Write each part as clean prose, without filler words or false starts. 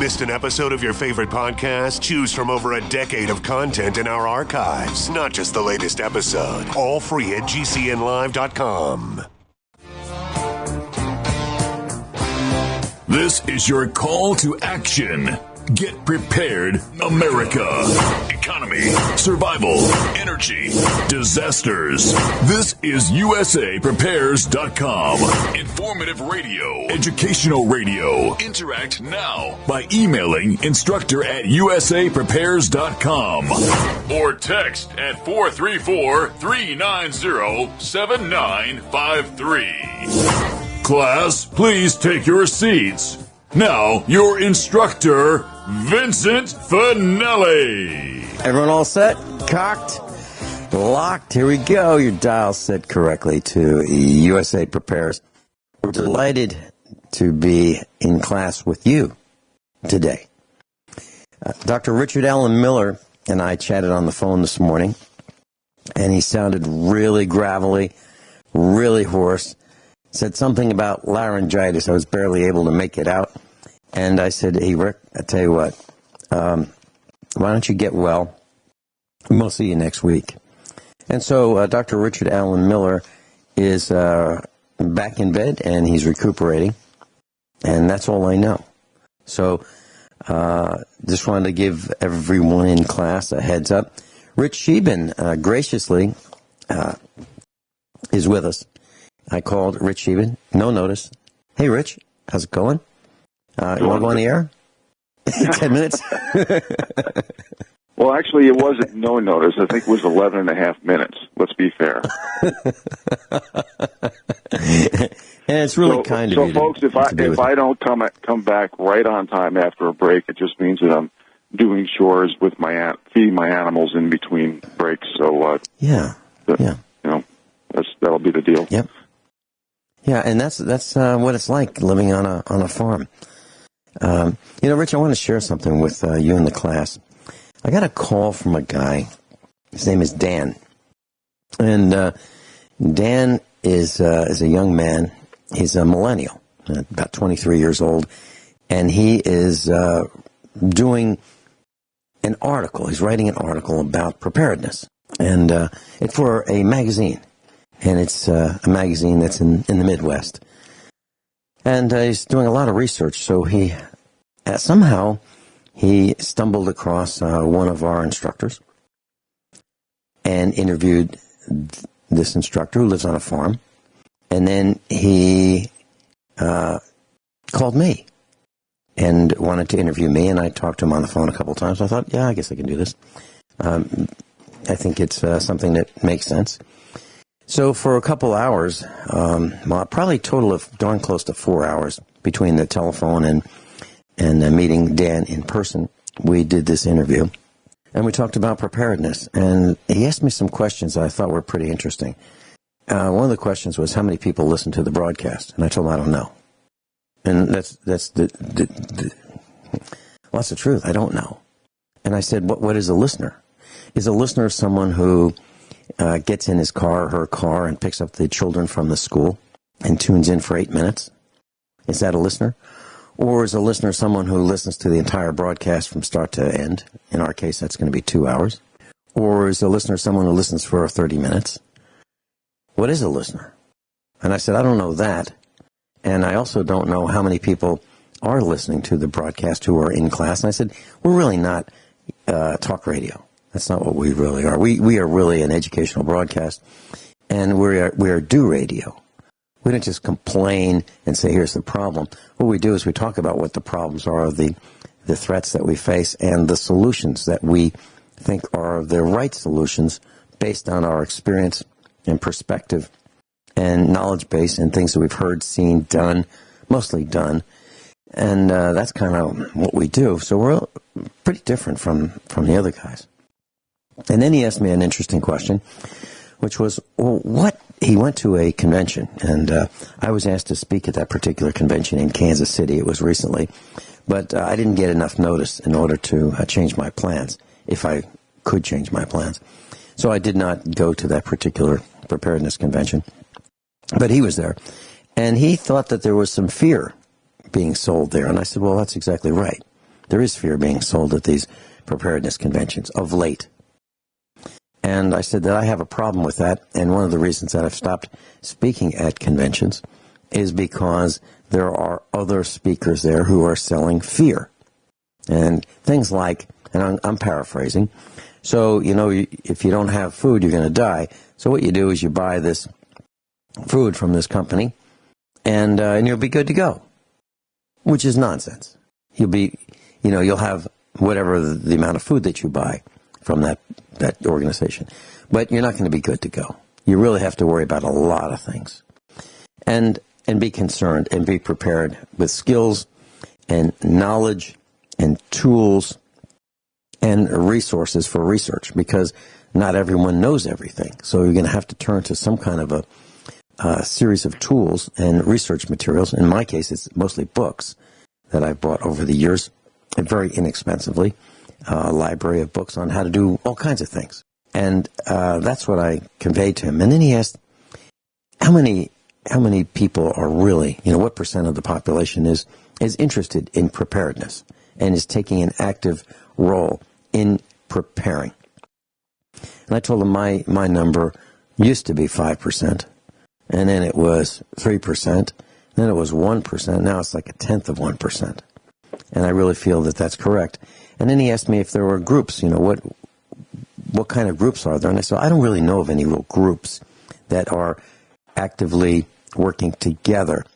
Missed an episode of your favorite podcast? Choose from over a decade of content in our archives, not just the latest episode. All free at gcnlive.com. This is your call to action. Get prepared, America. Economy, survival, energy, disasters. This is USAPrepares.com. Informative radio, educational radio. Interact now by emailing instructor@USAPrepares.com or text at 434-390-7953. Class, please take your seats. Now, your instructor, Vincent Finelli. Everyone all set? Cocked? Locked? Here we go. Your dial set correctly to USA Prepares. We're delighted to be in class with you today. Dr. Richard Allen Miller and I chatted on the phone this morning, and he sounded really gravelly, really hoarse. Said something about laryngitis. I was barely able to make it out. And I said, hey, Rick, I tell you what, why don't you get well? We'll see you next week. And so Dr. Richard Allen Miller is back in bed, and he's recuperating. And that's all I know. So just wanted to give everyone in class a heads up. Rich Scheben graciously is with us. I called Rich Shealy. No notice. Hey, Rich, how's it going? You want to go on the air? 10 minutes? Well, actually, it wasn't no notice. I think it was 11 and a half minutes. Let's be fair. And it's really kind of you. So, folks, if I don't come back right on time after a break, it just means that I'm doing chores with feeding my animals in between breaks. So, that'll be the deal. Yep. Yeah, and that's what it's like living on a farm. Rich, I want to share something with you in the class. I got a call from a guy. His name is Dan, and Dan is a young man. He's a millennial, about 23 years old, and he is doing an article. He's writing an article about preparedness, and it's for a magazine. And it's a magazine that's in the Midwest. And he's doing a lot of research, so he somehow he stumbled across one of our instructors and interviewed this instructor who lives on a farm. And then he called me and wanted to interview me, and I talked to him on the phone a couple times. I thought, yeah, I guess I can do this. I think it's something that makes sense. So for a couple hours, probably a total of darn close to 4 hours between the telephone and meeting Dan in person, we did this interview. And we talked about preparedness. And he asked me some questions that I thought were pretty interesting. One of the questions was, how many people listen to the broadcast? And I told him, I don't know. And that's the truth. I don't know. And I said, what is a listener? Is a listener someone who gets in his car or her car and picks up the children from the school and tunes in for 8 minutes? Is that a listener? Or is a listener someone who listens to the entire broadcast from start to end? In our case, that's going to be 2 hours. Or is a listener someone who listens for 30 minutes? What is a listener? And I said, I don't know that. And I also don't know how many people are listening to the broadcast who are in class. And I said, we're really not talk radio. That's not what we really are. We are really an educational broadcast, and we are do radio. We don't just complain and say, here's the problem. What we do is we talk about what the problems are, the threats that we face, and the solutions that we think are the right solutions based on our experience and perspective and knowledge base and things that we've heard, seen, done, mostly done. And that's kind of what we do. So we're pretty different from the other guys. And then he asked me an interesting question, which was, well, he went to a convention, and I was asked to speak at that particular convention in Kansas City. It was recently, but I didn't get enough notice in order to change my plans, if I could change my plans. So I did not go to that particular preparedness convention. But he was there, and he thought that there was some fear being sold there. And I said, well, that's exactly right. There is fear being sold at these preparedness conventions of late. And I said that I have a problem with that, and one of the reasons that I've stopped speaking at conventions is because there are other speakers there who are selling fear. And things like, and I'm paraphrasing, so, if you don't have food, you're going to die. So what you do is you buy this food from this company, and you'll be good to go, which is nonsense. You'll have whatever the amount of food that you buy from that organization, but you're not going to be good to go. You really have to worry about a lot of things, and be concerned and be prepared with skills and knowledge and tools and resources for research, because not everyone knows everything. So you're going to have to turn to some kind of a series of tools and research materials. In my case, it's mostly books that I've bought over the years, and very inexpensively, a library of books on how to do all kinds of things. And that's what I conveyed to him. And then he asked, how many people are really, what percent of the population is interested in preparedness and is taking an active role in preparing? And I told him my number used to be 5%, and then it was 3%, then it was 1%, now it's like 1/10 of 1%. And I really feel that that's correct. And then he asked me if there were groups, what kind of groups are there? And I said, I don't really know of any real groups that are actively working together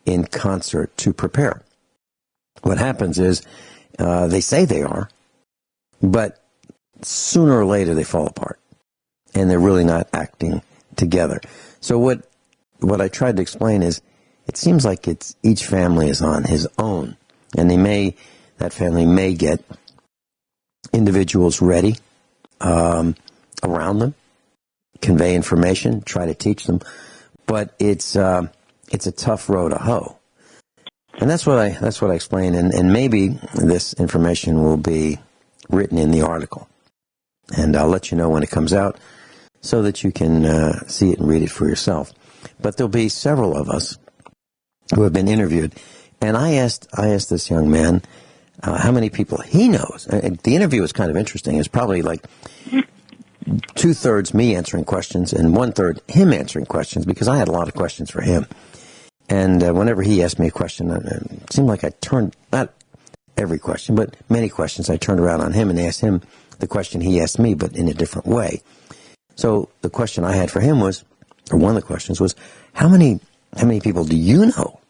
in concert to prepare. What happens is they say they are, but sooner or later they fall apart, and they're really not acting together. So what I tried to explain is, it seems like each family is on his own, and that family may get individuals ready around them, convey information, try to teach them, but it's a tough row to hoe. And that's what I explained, and maybe this information will be written in the article, and I'll let you know when it comes out so that you can see it and read it for yourself. But there'll be several of us who have been interviewed, and I asked this young man how many people he knows. The interview was kind of interesting. It's probably like 2/3 me answering questions and 1/3 him answering questions, because I had a lot of questions for him. And whenever he asked me a question, it seemed like I turned, not every question, but many questions, I turned around on him and asked him the question he asked me, but in a different way. So the question I had for him was, or one of the questions was, how many people do you know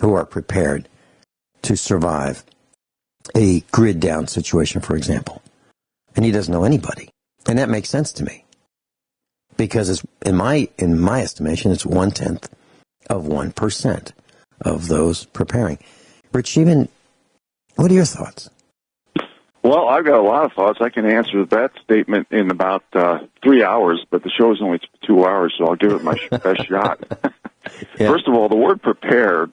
who are prepared to survive a grid down situation, for example? And he doesn't know anybody. And that makes sense to me, because in my estimation, it's 1/10 of 1% of those preparing. Rich Scheben, what are your thoughts? Well, I've got a lot of thoughts. I can answer that statement in about 3 hours, but the show is only 2 hours, so I'll give it my best shot. Yeah. First of all, the word prepared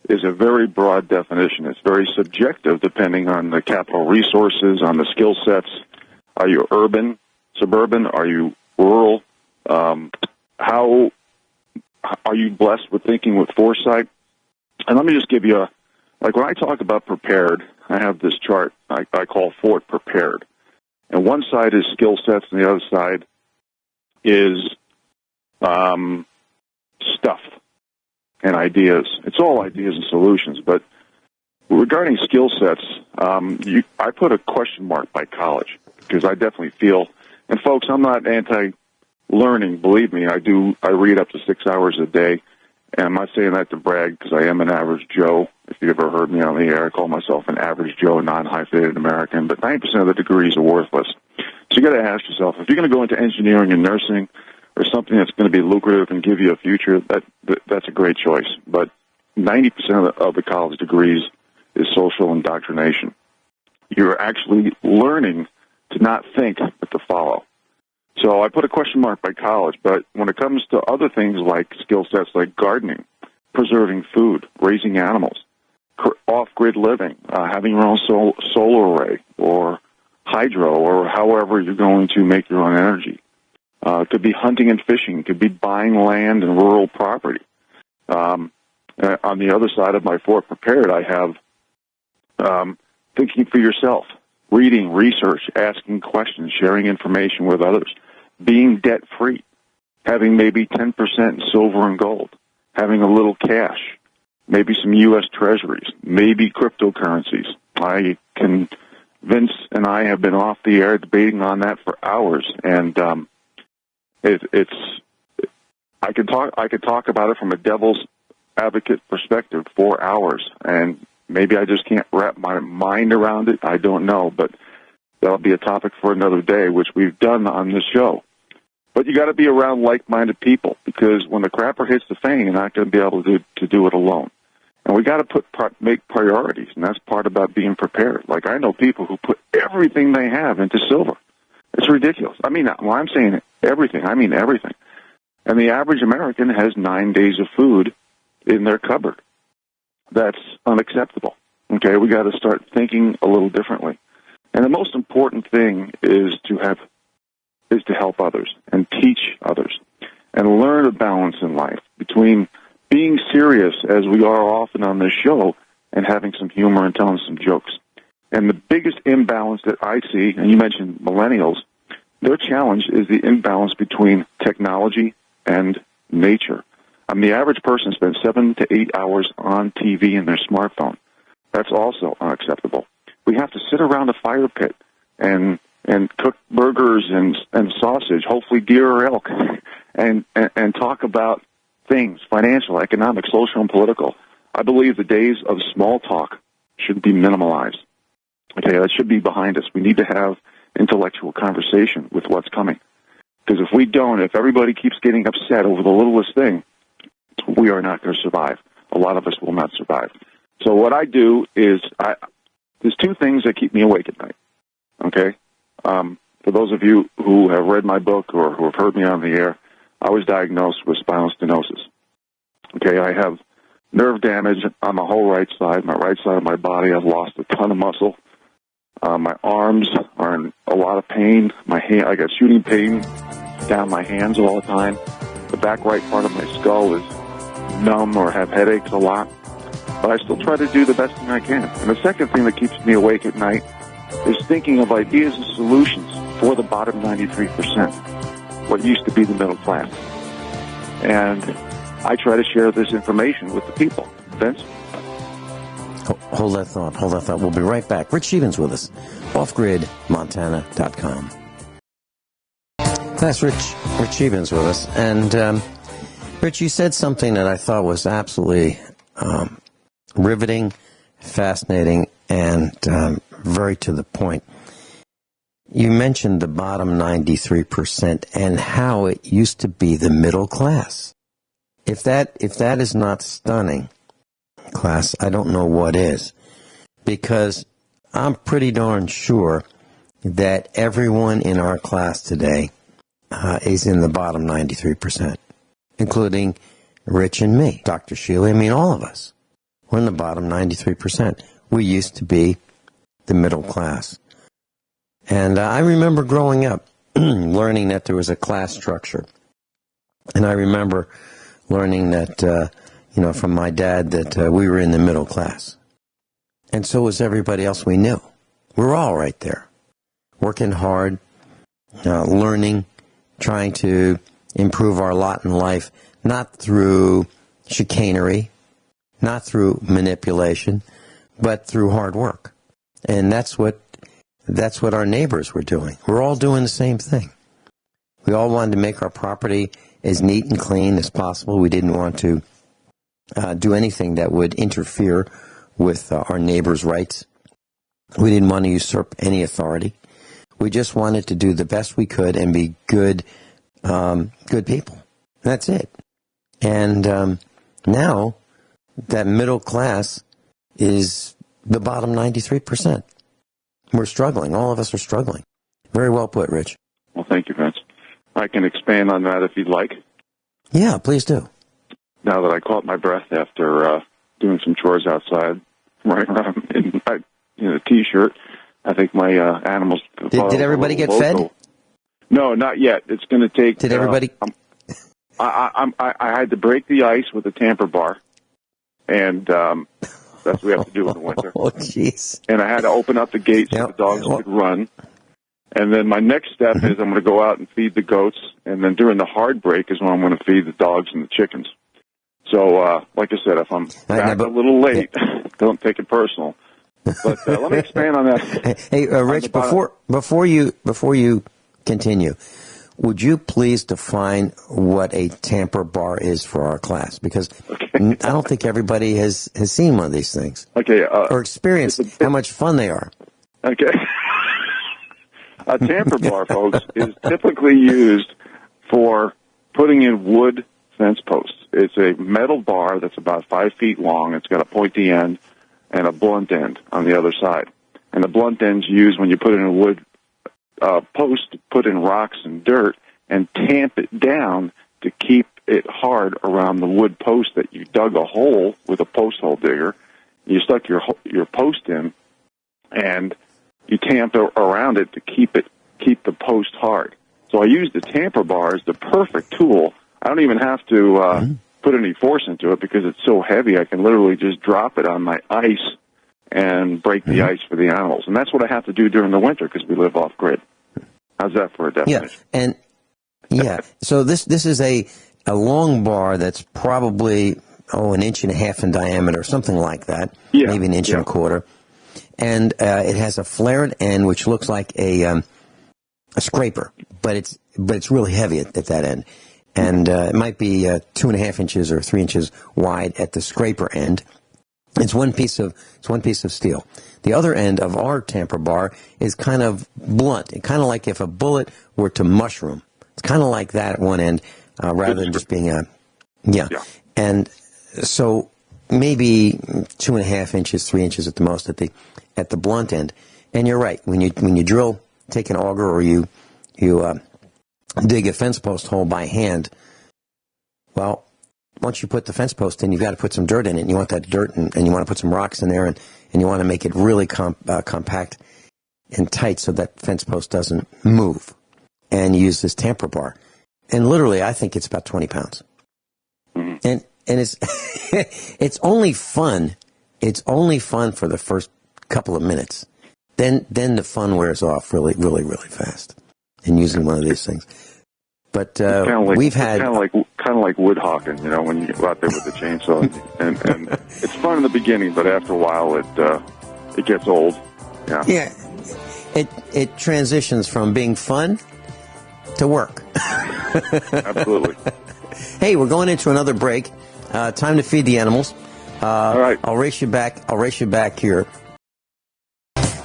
is a very broad definition. It's very subjective depending on the capital resources, on the skill sets. Are you urban, suburban? Are you rural? How are you blessed with thinking with foresight? And let me just give you like when I talk about prepared, I have this chart I call Fort Prepared. And one side is skill sets, and the other side is stuff and ideas. It's all ideas and solutions. But regarding skill sets, I put a question mark by college, because I definitely feel, and folks, I'm not anti-learning. Believe me, I read up to 6 hours a day. And I'm not saying that to brag, because I am an average Joe. If you ever heard me on the air, I call myself an average Joe, non-hyphenated American. But 90% of the degrees are worthless. So you got to ask yourself, if you're going to go into engineering and nursing, or something that's going to be lucrative and give you a future, that's a great choice. But 90% of the college degrees is social indoctrination. You're actually learning to not think, but to follow. So I put a question mark by college, but when it comes to other things like skill sets like gardening, preserving food, raising animals, off-grid living, having your own solar array, or hydro, or however you're going to make your own energy. It could be hunting and fishing. It could be buying land and rural property. On the other side of my Fort Prepared, I have thinking for yourself, reading, research, asking questions, sharing information with others, being debt-free, having maybe 10% in silver and gold, having a little cash, maybe some U.S. treasuries, maybe cryptocurrencies. Vince and I have been off the air debating on that for hours, and I could talk about it from a devil's advocate perspective for hours, and maybe I just can't wrap my mind around it. I don't know, but that'll be a topic for another day, which we've done on this show. But you got to be around like-minded people, because when the crapper hits the fan, you're not going to be able to do it alone. And we got to make priorities, and that's part about being prepared. Like, I know people who put everything they have into silver. It's ridiculous. I mean, when I'm saying everything, I mean everything. And the average American has 9 days of food in their cupboard. That's unacceptable. Okay, we got to start thinking a little differently. And the most important thing is to help others and teach others and learn a balance in life between being serious, as we are often on this show, and having some humor and telling some jokes. And the biggest imbalance that I see, and you mentioned millennials, their challenge is the imbalance between technology and nature. The average person spends 7 to 8 hours on TV and their smartphone. That's also unacceptable. We have to sit around a fire pit and cook burgers and sausage, hopefully deer or elk, and talk about things, financial, economic, social, and political. I believe the days of small talk should be minimalized. Okay, that should be behind us. We need to have intellectual conversation with what's coming. Because if we don't, if everybody keeps getting upset over the littlest thing, we are not going to survive. A lot of us will not survive. So what I do is, there's two things that keep me awake at night. Okay? For those of you who have read my book or who have heard me on the air, I was diagnosed with spinal stenosis. Okay, I have nerve damage on my whole right side of my body. I've lost a ton of muscle. My arms are in a lot of pain. I got shooting pain down my hands all the time. The back right part of my skull is numb or have headaches a lot. But I still try to do the best thing I can. And the second thing that keeps me awake at night is thinking of ideas and solutions for the bottom 93%, what used to be the middle class. And I try to share this information with the people. Vince? Hold that thought. We'll be right back. Rich Sheben's with us. OffGridMontana.com. That's Rich Sheben's with us. And, Rich, you said something that I thought was absolutely riveting, fascinating, and very to the point. You mentioned the bottom 93% and how it used to be the middle class. If that is not stunning, class, I don't know what is. Because I'm pretty darn sure that everyone in our class today is in the bottom 93%, including Rich and me, Dr. Shealy. I mean, all of us. We're in the bottom 93%. We used to be the middle class. And I remember growing up, learning that there was a class structure. And I remember learning that, from my dad, that we were in the middle class. And so was everybody else we knew. We were all right there, working hard, learning, trying to improve our lot in life, not through chicanery, not through manipulation, but through hard work. And that's what our neighbors were doing. We're all doing the same thing. We all wanted to make our property as neat and clean as possible. We didn't want to do anything that would interfere with our neighbors' rights. We didn't want to usurp any authority. We just wanted to do the best we could and be good people. That's it. And now that middle class is the bottom 93%. We're struggling. All of us are struggling. Very well put, Rich. Well, thank you, Vince. I can expand on that if you'd like. Yeah, please do. Now that I caught my breath after doing some chores outside, right around in a T-shirt, I think my animals... Did everybody get fed? No, not yet. It's going to take... Did everybody... I had to break the ice with a tamper bar, and That's what we have to do in the winter. Oh, jeez. And I had to open up the gate so the dogs could run. And then my next step is I'm going to go out and feed the goats, and then during the hard break is when I'm going to feed the dogs and the chickens. So, like I said, if I'm back a little late, don't take it personal. But let me expand on that. Hey, Rich, before you continue, would you please define what a tamper bar is for our class? Because I don't think everybody has seen one of these things. Okay. Or experienced how much fun they are. Okay. A tamper bar, folks, is typically used for putting in wood fence posts. It's a metal bar that's about 5 feet long. It's got a pointy end and a blunt end on the other side. And the blunt end's used when you put in a wood post to put in rocks and dirt and tamp it down to keep it hard around the wood post that you dug a hole with a post hole digger. You stuck your post in, and you tamped around it to keep the post hard. So I use the tamper bar as the perfect tool. I don't even have to put any force into it because it's so heavy. I can literally just drop it on my ice and break the ice for the animals. And that's what I have to do during the winter because we live off grid. How's that for a definition? So this is a long bar that's probably an inch and a half in diameter, something like that. Yeah. Maybe an inch and a quarter. And it has a flared end, which looks like a scraper, but it's really heavy at that end, and it might be 2.5 inches or 3 inches wide at the scraper end. It's one piece of steel. The other end of our tamper bar is kind of blunt, kind of like if a bullet were to mushroom. It's kind of like that at one end, rather than just being And so maybe 2.5 inches, 3 inches at the most at the blunt end. And you're right. When you drill, take an auger, or you dig a fence post hole by hand. Well, once you put the fence post in, you've got to put some dirt in it. And you want that dirt, and you want to put some rocks in there, and you want to make it really compact and tight so that fence post doesn't move. And you use this tamper bar, and literally, I think it's about 20 pounds. And it's it's only fun. It's only fun for the first couple of minutes. Then the fun wears off really, really, really fast in using one of these things. But we've had kind of like wood hawking, when you go out there with the chainsaw, and it's fun in the beginning, but after a while it gets old. Yeah. Yeah. It transitions from being fun to work. Absolutely. Hey, we're going into another break. Time to feed the animals. All right. I'll race you back here.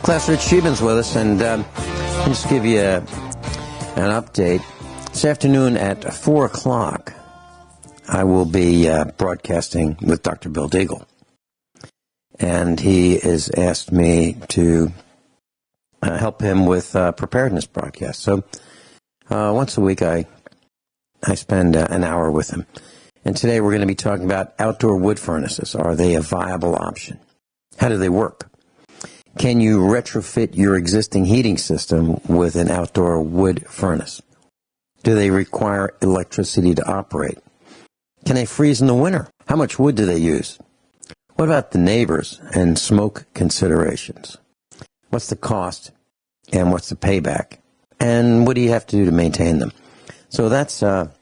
Class Rich Scheben's with us, and I'll just give you an update. This afternoon at 4 o'clock, I will be broadcasting with Dr. Bill Deagle. And he has asked me to help him with preparedness broadcasts. So once a week I spend an hour with him. And today we're going to be talking about outdoor wood furnaces. Are they a viable option? How do they work? Can you retrofit your existing heating system with an outdoor wood furnace? Do they require electricity to operate? Can they freeze in the winter? How much wood do they use? What about the neighbors and smoke considerations? What's the cost and what's the payback? And what do you have to do to maintain them? So that's what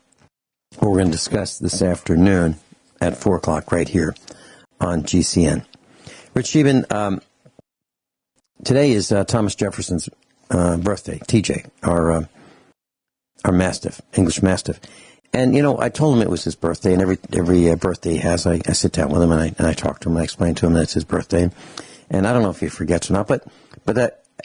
we're going to discuss this afternoon at 4 o'clock right here on GCN. Rich Scheben, today is Thomas Jefferson's birthday, TJ, our Mastiff, English Mastiff. And, I told him it was his birthday, and every birthday he has, I sit down with him, and I talk to him, and I explain to him that it's his birthday. And I don't know if he forgets or not, but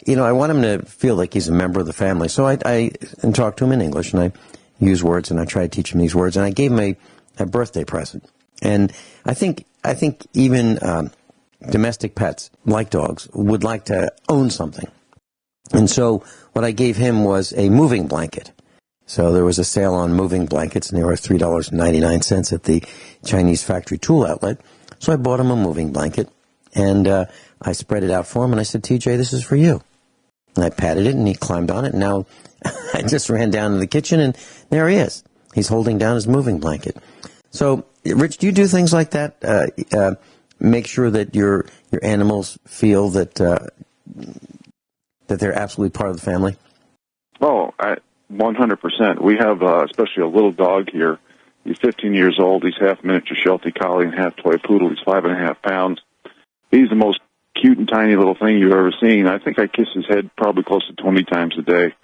I want him to feel like he's a member of the family. So I talk to him in English, and I use words, and I try to teach him these words. And I gave him a birthday present. And I think even domestic pets, like dogs, would like to own something. And so what I gave him was a moving blanket. So there was a sale on moving blankets, and they were $3.99 at the Chinese factory tool outlet. So I bought him a moving blanket, and I spread it out for him, and I said, TJ, this is for you. And I patted it, and he climbed on it, and now I just ran down to the kitchen, and there he is. He's holding down his moving blanket. So, Rich, do you do things like that? make sure that your animals feel that that they're absolutely part of the family? Oh, 100%. We have especially a little dog here. He's 15 years old. He's half miniature Sheltie Collie and half toy poodle. He's 5.5 pounds. He's the most cute and tiny little thing you've ever seen. I think I kiss his head probably close to 20 times a day.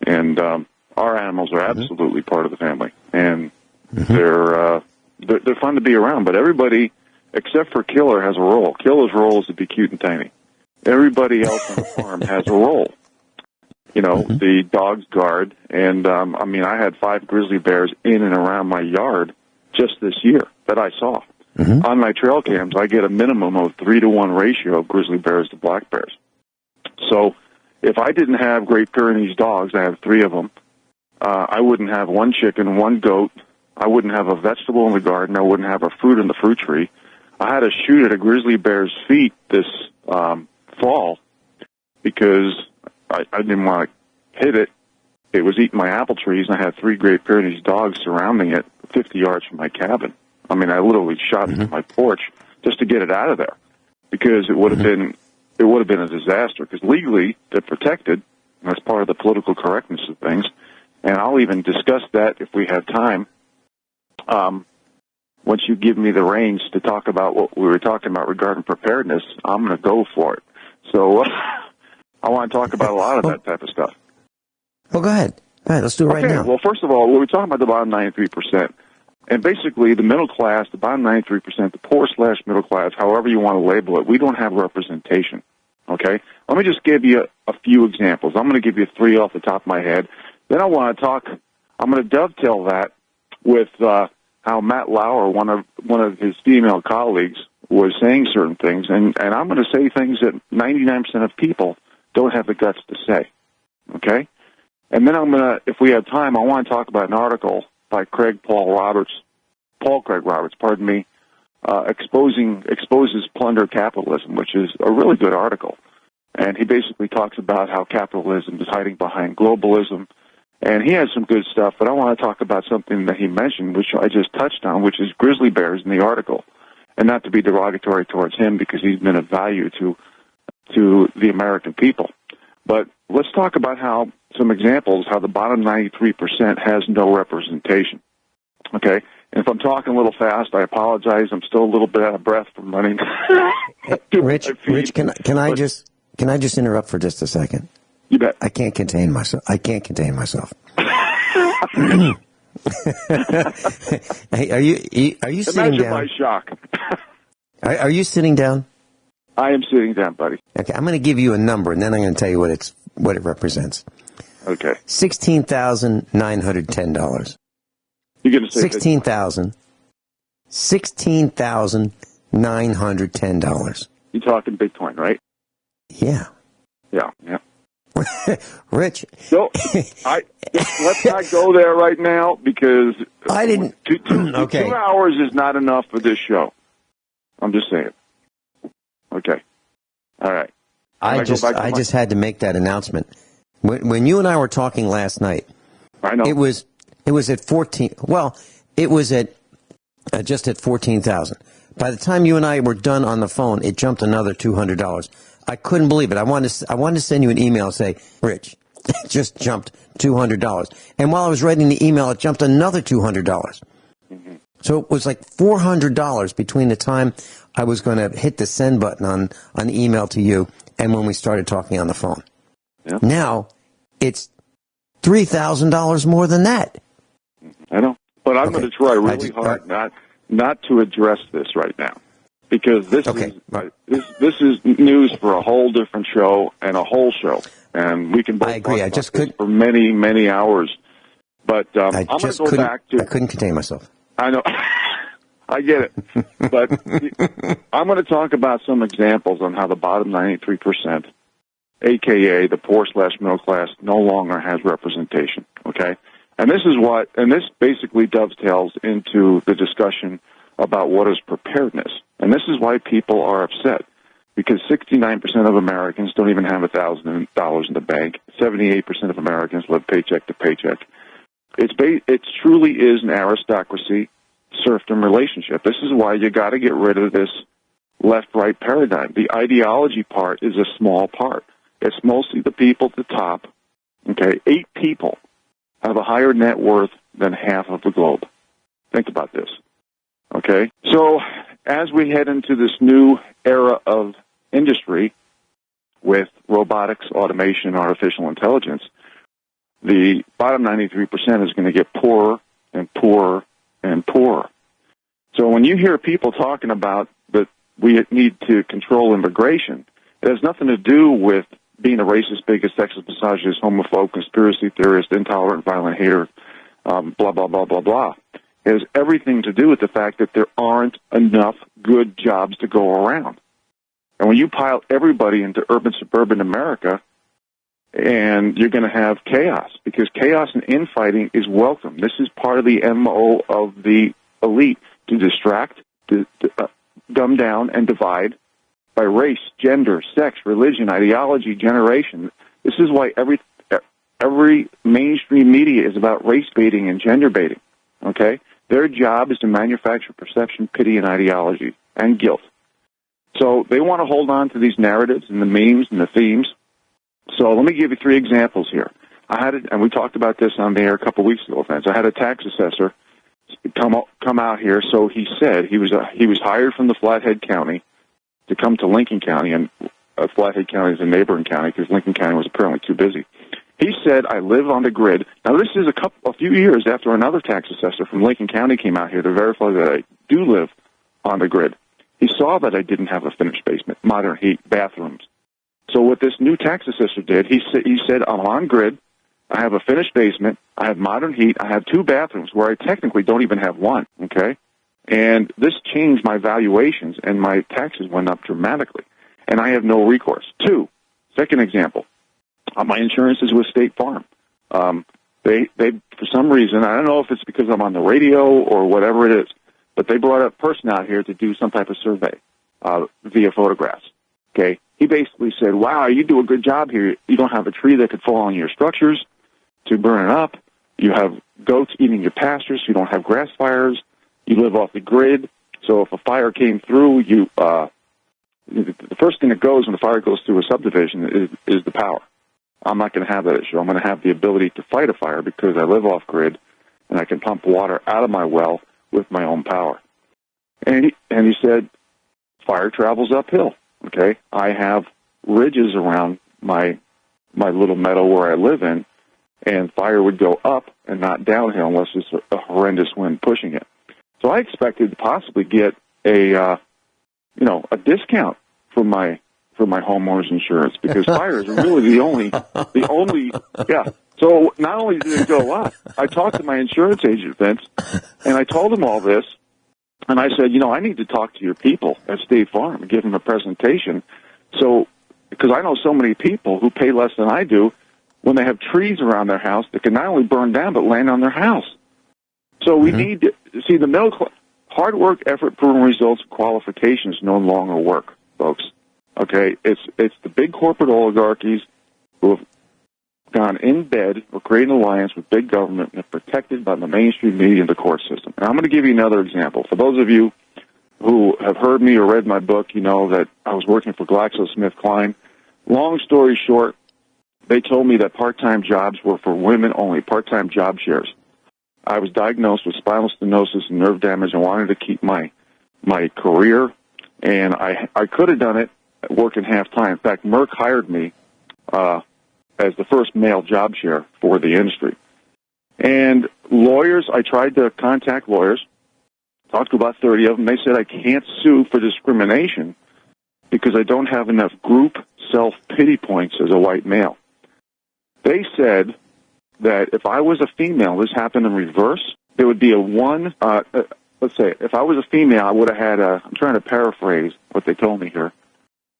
And our animals are absolutely part of the family, and they're fun to be around. But everybody, except for Killer, has a role. Killer's role is to be cute and tiny. Everybody else on the farm has a role. You know, the dog's guard, and I had 5 grizzly bears in and around my yard just this year that I saw. On my trail cams, I get a minimum of 3-to-1 ratio of grizzly bears to black bears. So if I didn't have Great Pyrenees dogs, I have 3 of them, I wouldn't have 1 chicken, 1 goat, I wouldn't have a vegetable in the garden, I wouldn't have a fruit in the fruit tree. I had to shoot at a grizzly bear's feet this fall because I didn't want to hit it. It was eating my apple trees, and I had 3 Great Pyrenees dogs surrounding it 50 yards from my cabin. I mean, I literally shot it from my porch just to get it out of there because it would have been a disaster. Because legally, they're protected. That's part of the political correctness of things. And I'll even discuss that if we have time. Once you give me the reins to talk about what we were talking about regarding preparedness, I'm going to go for it. So I want to talk about a lot of that type of stuff. Well, go ahead. All right, let's do it right now. Well, first of all, we're talking about the bottom 93%. And basically, the middle class, the bottom 93%, the poor/middle class, however you want to label it, we don't have representation. Okay? Let me just give you a few examples. I'm going to give you 3 off the top of my head. Then I'm going to dovetail that with how Matt Lauer, one of his female colleagues, was saying certain things. And I'm going to say things that 99% of people don't have the guts to say. Okay? And then if we have time, I want to talk about an article by Paul Craig Roberts, exposes plunder capitalism, which is a really good article. And he basically talks about how capitalism is hiding behind globalism. And he has some good stuff, but I want to talk about something that he mentioned, which I just touched on, which is grizzly bears in the article. And not to be derogatory towards him because he's been of value to the American people. But let's talk about some examples how the bottom 93% has no representation. Okay? And if I'm talking a little fast, I apologize. I'm still a little bit out of breath from running. Rich, can I just interrupt for just a second? You bet. I can't contain myself. Hey, are you sitting down? My shock. Are you sitting down? I am sitting down, buddy. Okay, I'm going to give you a number, and then I'm going to tell you what it represents. Okay. $16,910. You're going to say $16,910. You're talking Bitcoin, right? Yeah. Yeah. Rich. So, let's not go there right now because I didn't. Okay. 2 hours is not enough for this show. I'm just saying. Okay. All right. I just had to make that announcement. When you and I were talking last night, I know it was at 14. Well, it was at just at 14,000. By the time you and I were done on the phone, it jumped another $200. I couldn't believe it. I wanted to send you an email and say, Rich, it just jumped $200. And while I was writing the email, it jumped another $200. Mm-hmm. So it was like $400 between the time I was going to hit the send button on the email to you and when we started talking on the phone. Yeah. Now it's $3,000 more than that. I know, but I'm going to try really hard not to address this right now because this is news for a whole different show and a whole show, and we can both. I agree. I just couldn't for many hours, but I'm going to go back to. I couldn't contain myself. I know. I get it. But I'm going to talk about some examples on how the bottom 93%, a.k.a. the poor/middle class, no longer has representation, okay? And this basically dovetails into the discussion about what is preparedness. And this is why people are upset, because 69% of Americans don't even have $1,000 in the bank. 78% of Americans live paycheck to paycheck. It truly is an aristocracy serfdom relationship. This is why you got to get rid of this left-right paradigm. The ideology part is a small part. It's mostly the people at the top. Okay, 8 people have a higher net worth than half of the globe. Think about this. Okay, so as we head into this new era of industry with robotics, automation, and artificial intelligence, the bottom 93% is going to get poorer and poorer and poorer. So when you hear people talking about that we need to control immigration, it has nothing to do with being a racist, bigot, sexist, misogynist, homophobe, conspiracy theorist, intolerant, violent hater, blah, blah, blah, blah, blah. It has everything to do with the fact that there aren't enough good jobs to go around. And when you pile everybody into urban, suburban America, and you're going to have chaos, because chaos and infighting is welcome. This is part of the MO of the elite, to distract, to dumb down, and divide by race, gender, sex, religion, ideology, generation. This is why every mainstream media is about race baiting and gender baiting, okay? Their job is to manufacture perception, pity, and ideology, and guilt. So they want to hold on to these narratives and the memes and the themes. So let me give you 3 examples here. And we talked about this on the air a couple weeks ago, friends. I had a tax assessor come out here. So he said he was hired from the Flathead County to come to Lincoln County, and Flathead County is a neighboring county because Lincoln County was apparently too busy. He said, I live on the grid. Now, this is a few years after another tax assessor from Lincoln County came out here to verify that I do live on the grid. He saw that I didn't have a finished basement, modern heat, bathrooms. So what this new tax assessor did, he said, I'm on grid, I have a finished basement, I have modern heat, I have 2 bathrooms where I technically don't even have one, okay? And this changed my valuations, and my taxes went up dramatically. And I have no recourse. 2, second example, my insurance is with State Farm. They for some reason, I don't know if it's because I'm on the radio or whatever it is, but they brought a person out here to do some type of survey via photographs, okay? He basically said, wow, you do a good job here. You don't have a tree that could fall on your structures to burn it up. You have goats eating your pastures. You don't have grass fires. You live off the grid. So if a fire came through, the first thing that goes when the fire goes through a subdivision is the power. I'm not going to have that issue. I'm going to have the ability to fight a fire because I live off grid and I can pump water out of my well with my own power. And he said, fire travels uphill. Okay, I have ridges around my little meadow where I live in, and fire would go up and not downhill unless it's a horrendous wind pushing it. So I expected to possibly get a discount for my homeowner's insurance because fire is really the only. Yeah. So not only did it go up, I talked to my insurance agent, Vince, and I told him all this. And I said, I need to talk to your people at State Farm and give them a presentation. So, because I know so many people who pay less than I do when they have trees around their house that can not only burn down but land on their house. So we need to see the middle class. Hard work, effort, proven results, qualifications no longer work, folks. Okay, it's the big corporate oligarchies who have gone in bed or created an alliance with big government and are protected by the mainstream media and the court system. And I'm going to give you another example. For those of you who have heard me or read my book, you know that I was working for GlaxoSmithKline. Long story short, they told me that part-time jobs were for women only, part-time job shares. I was diagnosed with spinal stenosis and nerve damage and wanted to keep my career, and I could have done it working half-time. In fact, Merck hired me as the first male job share for the industry. And lawyers, I tried to contact lawyers, talked to about 30 of them. They said I can't sue for discrimination because I don't have enough group self-pity points as a white male. They said that if I was a female, this happened in reverse, there would be let's say, if I was a female, I would have had I'm trying to paraphrase what they told me here.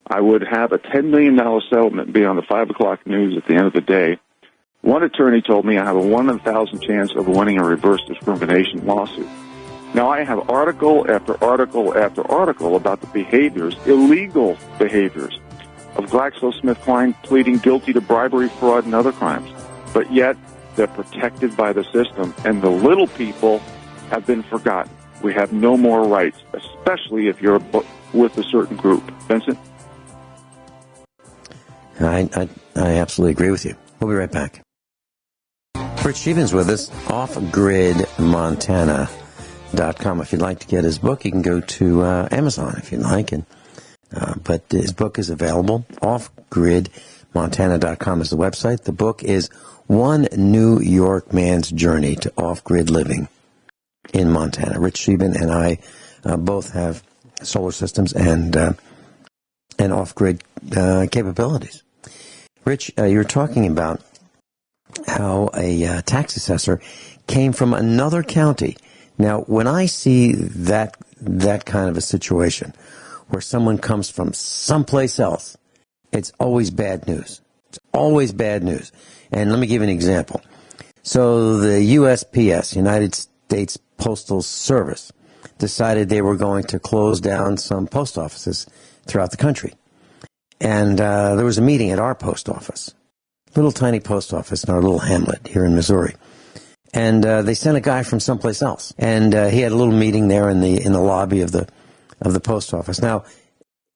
I would have a $10 million settlement and be on the 5 o'clock news at the end of the day. One attorney told me I have a 1 in 1,000 chance of winning a reverse discrimination lawsuit. Now, I have article after article after article about the behaviors, illegal behaviors, of GlaxoSmithKline pleading guilty to bribery, fraud, and other crimes. But yet, they're protected by the system, and the little people have been forgotten. We have no more rights, especially if you're with a certain group. Vincent? I absolutely agree with you. We'll be right back. Rich Sheben's with us, offgridmontana.com. If you'd like to get his book, you can go to Amazon if you'd like. But his book is available. Offgridmontana.com is the website. The book is One New York Man's Journey to Off-Grid Living in Montana. Rich Scheben and I both have solar systems and off-grid capabilities. Rich, you were talking about how a tax assessor came from another county. Now, when I see that kind of a situation where someone comes from someplace else, it's always bad news. It's always bad news. And let me give you an example. So the USPS, United States Postal Service, decided they were going to close down some post offices throughout the country. And there was a meeting at our post office, little tiny post office in our little hamlet here in Missouri. And they sent a guy from someplace else. And he had a little meeting there in the lobby of the post office. Now,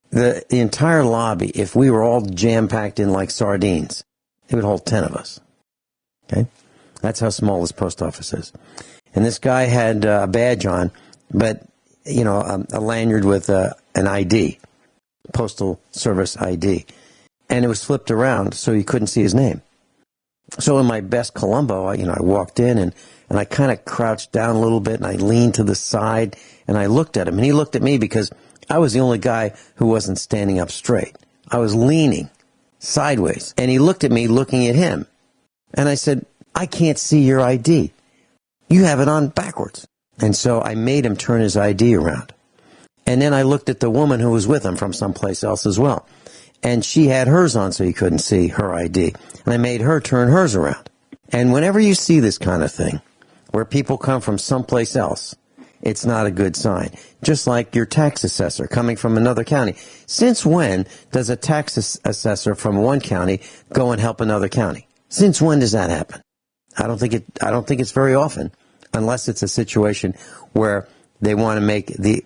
the entire lobby, if we were all jam-packed in like sardines, it would hold 10 of us. Okay? That's how small this post office is. And this guy had a badge on, but, a lanyard with an ID, Postal Service ID. And it was flipped around so you couldn't see his name. So in my best Columbo, I walked in and I kind of crouched down a little bit and I leaned to the side and I looked at him. And he looked at me because I was the only guy who wasn't standing up straight. I was leaning sideways. And he looked at me looking at him. And I said, I can't see your ID. You have it on backwards. And so I made him turn his ID around. And then I looked at the woman who was with him from someplace else as well. And she had hers on so you couldn't see her ID. And I made her turn hers around. And whenever you see this kind of thing, where people come from someplace else, it's not a good sign. Just like your tax assessor coming from another county. Since when does a tax assessor from one county go and help another county? Since when does that happen? I don't think it's very often, unless it's a situation where they want to make the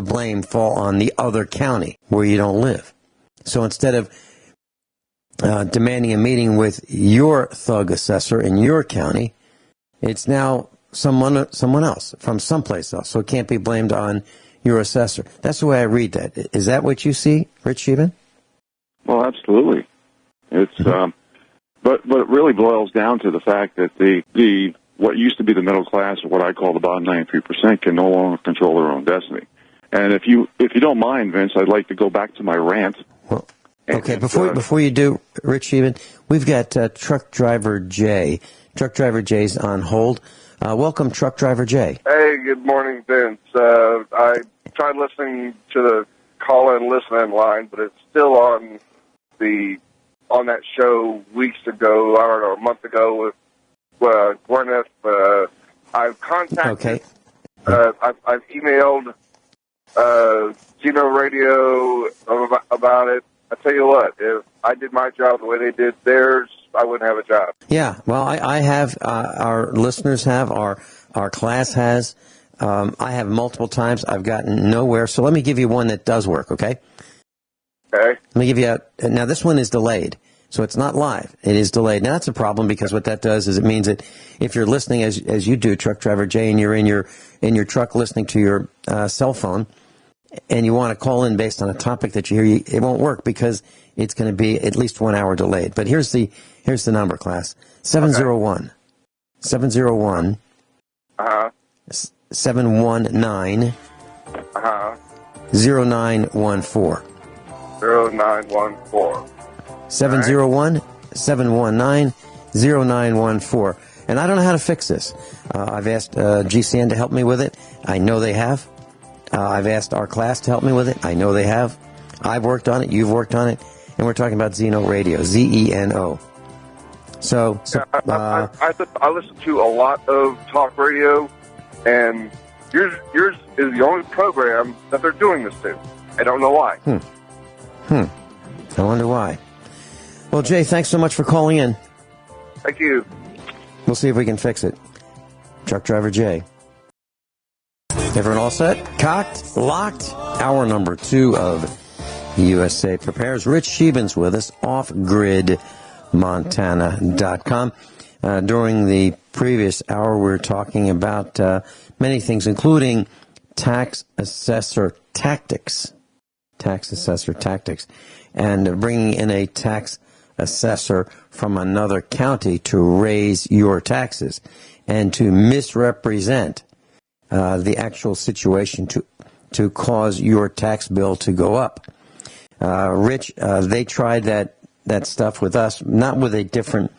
blame fall on the other county where you don't live. So instead of demanding a meeting with your thug assessor in your county, it's now someone else from someplace else. So it can't be blamed on your assessor. That's the way I read that. Is that what you see, Rich Scheben? Well, absolutely. It's but it really boils down to the fact that the what used to be the middle class, or what I call the bottom 93%, can no longer control their own destiny. And if you don't mind, Vince, I'd like to go back to my rant. Well, okay, before you do, Rich Scheben, we've got Truck Driver Jay. Truck Driver Jay's on hold. Welcome, Truck Driver Jay. Hey, good morning, Vince. I tried listening to the call-in, listen-in line, but it's still on that show weeks ago, I don't know, a month ago with Gwyneth. I've contacted. Okay. I've emailed Geno Radio about it. I tell you what, if I did my job the way they did theirs, I wouldn't have a job. Yeah, well, I have, our listeners have, our class has. I have multiple times. I've gotten nowhere. So let me give you one that does work, okay? Okay. Let me give you now this one is delayed. So it's not live. It is delayed. Now that's a problem because what that does is it means that if you're listening as you do, Truck Driver Jay, and you're in your truck listening to your cell phone, and you want to call in based on a topic that you hear, it won't work because it's going to be at least 1 hour delayed. But here's the number, class. 701 719 0914 0914. 701-719-0914. And I don't know how to fix this. I've asked GCN to help me with it. I know they have. I've asked our class to help me with it. I know they have. I've worked on it. You've worked on it. And we're talking about Zeno Radio. Z-E-N-O. So I listen to a lot of talk radio, and yours is the only program that they're doing this to. I don't know why. I wonder why. Well, Jay, thanks so much for calling in. Thank you. We'll see if we can fix it. Truck Driver Jay. Everyone all set? Cocked? Locked? Hour number 2 of USA Prepares. Rich Scheben's with us, offgridmontana.com. During the previous hour, we were talking about many things, including tax assessor tactics. Tax assessor tactics. And bringing in a tax assessor from another county to raise your taxes and to misrepresent the actual situation to cause your tax bill to go up. Rich, they tried that stuff with us, not with a different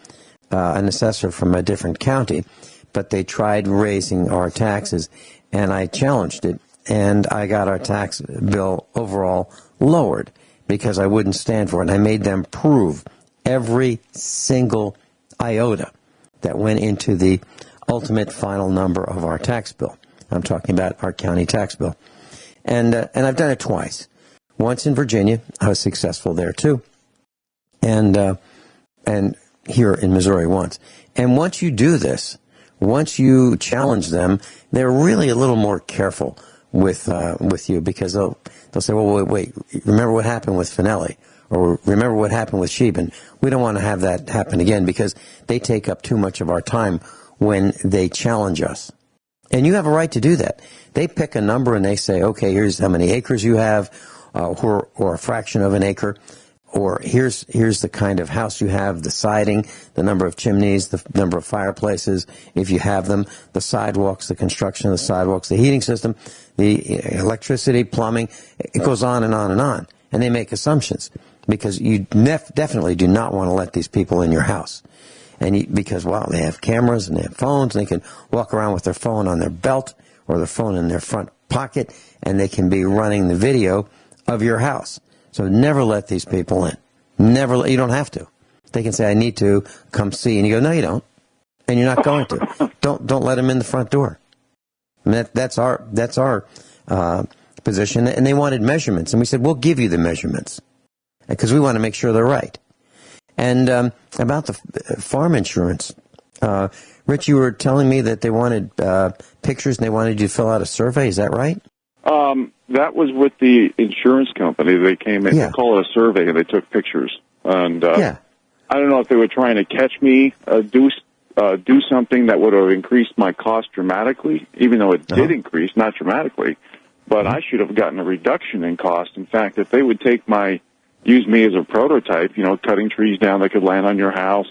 an assessor from a different county, but they tried raising our taxes, and I challenged it, and I got our tax bill overall lowered because I wouldn't stand for it. And I made them prove every single iota that went into the ultimate final number of our tax bill. I'm talking about our county tax bill. And I've done it twice. Once in Virginia, I was successful there too. And here in Missouri once. And once you do this, once you challenge them, they're really a little more careful with you, because they'll say, well, wait, remember what happened with Finelli, or remember what happened with Scheben. We don't want to have that happen again, because they take up too much of our time when they challenge us. And you have a right to do that. They pick a number and they say, okay, here's how many acres you have, or a fraction of an acre. Or here's the kind of house you have, the siding, the number of chimneys, the number of fireplaces, if you have them, the sidewalks, the construction of the sidewalks, the heating system, the electricity, plumbing. It goes on and on and on. And they make assumptions, because you definitely do not want to let these people in your house. Because they have cameras and they have phones, and they can walk around with their phone on their belt or their phone in their front pocket, and they can be running the video of your house. So never let these people in. Never. You don't have to. They can say, I need to come see. And you go, no, you don't. And you're not going to. Don't let them in the front door. I mean, that's our position. And they wanted measurements. And we said, we'll give you the measurements, because we want to make sure they're right. And about the farm insurance, Rich, you were telling me that they wanted pictures and they wanted you to fill out a survey. Is that right? That was with the insurance company. They came in, they call it a survey, and they took pictures. And I don't know if they were trying to catch me do something that would have increased my cost dramatically, even though it did increase, not dramatically. But I should have gotten a reduction in cost. In fact, if they would use me as a prototype, cutting trees down that could land on your house,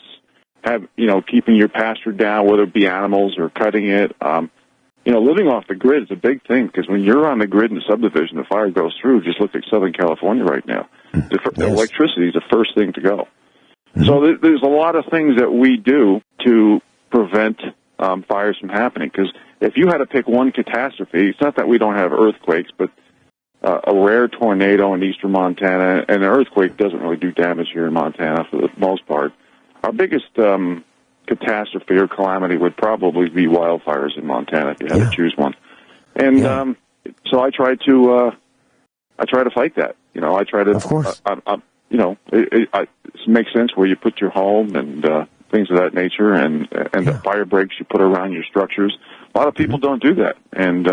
keeping your pasture down, whether it be animals or cutting it. Living off the grid is a big thing, because when you're on the grid in a subdivision, the fire goes through. Just look at Southern California right now. The electricity is the first thing to go. Mm-hmm. So there's a lot of things that we do to prevent fires from happening, because if you had to pick one catastrophe, it's not that we don't have earthquakes, but a rare tornado in eastern Montana, and an earthquake doesn't really do damage here in Montana for the most part. Our biggest catastrophe or calamity would probably be wildfires in Montana, if you had to choose one. And so I try to fight that. I try to. Of course. It makes sense where you put your home and things of that nature, and the fire breaks you put around your structures. A lot of people don't do that, and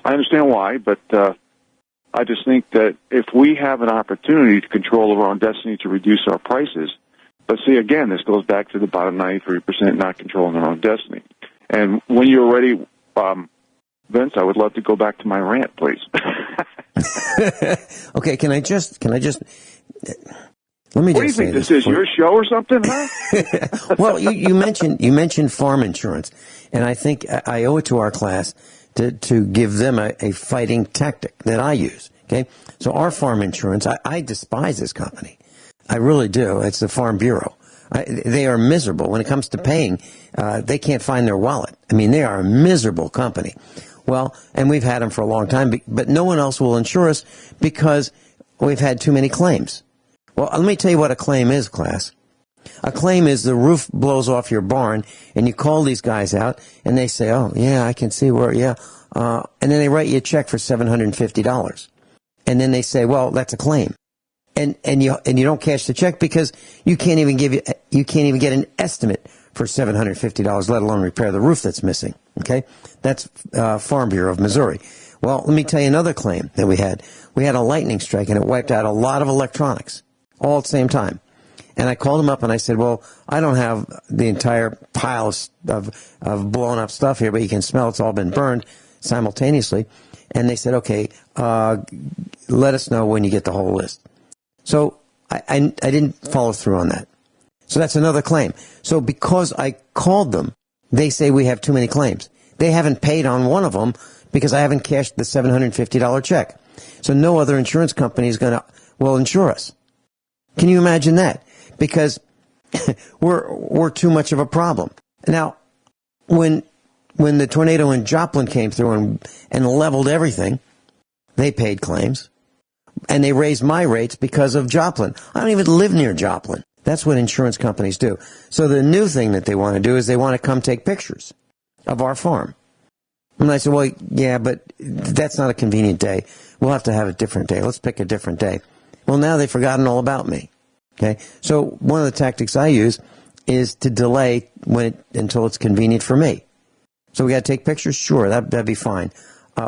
I understand why, but I just think that if we have an opportunity to control our own destiny, to reduce our prices. But see, again, this goes back to the bottom 93% not controlling their own destiny. And when you're ready, Vince, I would love to go back to my rant, please. Okay, can I just let me what just do you say think this is, your show or something, huh? Well, you mentioned farm insurance, and I think I owe it to our class to give them a fighting tactic that I use. Okay, so our farm insurance, I despise this company. I really do. It's the Farm Bureau. They are miserable when it comes to paying. They can't find their wallet. I mean, they are a miserable company. Well, and we've had them for a long time, but no one else will insure us because we've had too many claims. Well, let me tell you what a claim is, class. A claim is the roof blows off your barn, and you call these guys out, and they say, oh, yeah, I can see where, and then they write you a check for $750. And then they say, well, that's a claim. And you don't cash the check because you can't even get an estimate for $750, let alone repair the roof that's missing. Okay, that's Farm Bureau of Missouri. Well, let me tell you another claim that we had. We had a lightning strike, and it wiped out a lot of electronics all at the same time. And I called them up, and I said, well, I don't have the entire pile of blown up stuff here, but you can smell it's all been burned simultaneously. And they said, okay, let us know when you get the whole list. So I didn't follow through on that. So that's another claim. So because I called them, they say we have too many claims. They haven't paid on one of them because I haven't cashed the $750 check. So no other insurance company is going to, insure us. Can you imagine that? Because we're too much of a problem. Now, when the tornado in Joplin came through and leveled everything, they paid claims. And they raised my rates because of Joplin. I don't even live near Joplin. That's what insurance companies do. So the new thing that they want to do is they want to come take pictures of our farm. And I said, well, yeah, but that's not a convenient day. We'll have to have a different day. Let's pick a different day. Well, now they've forgotten all about me. Okay, so one of the tactics I use is to delay until it's convenient for me. So we got to take pictures? Sure, that'd be fine.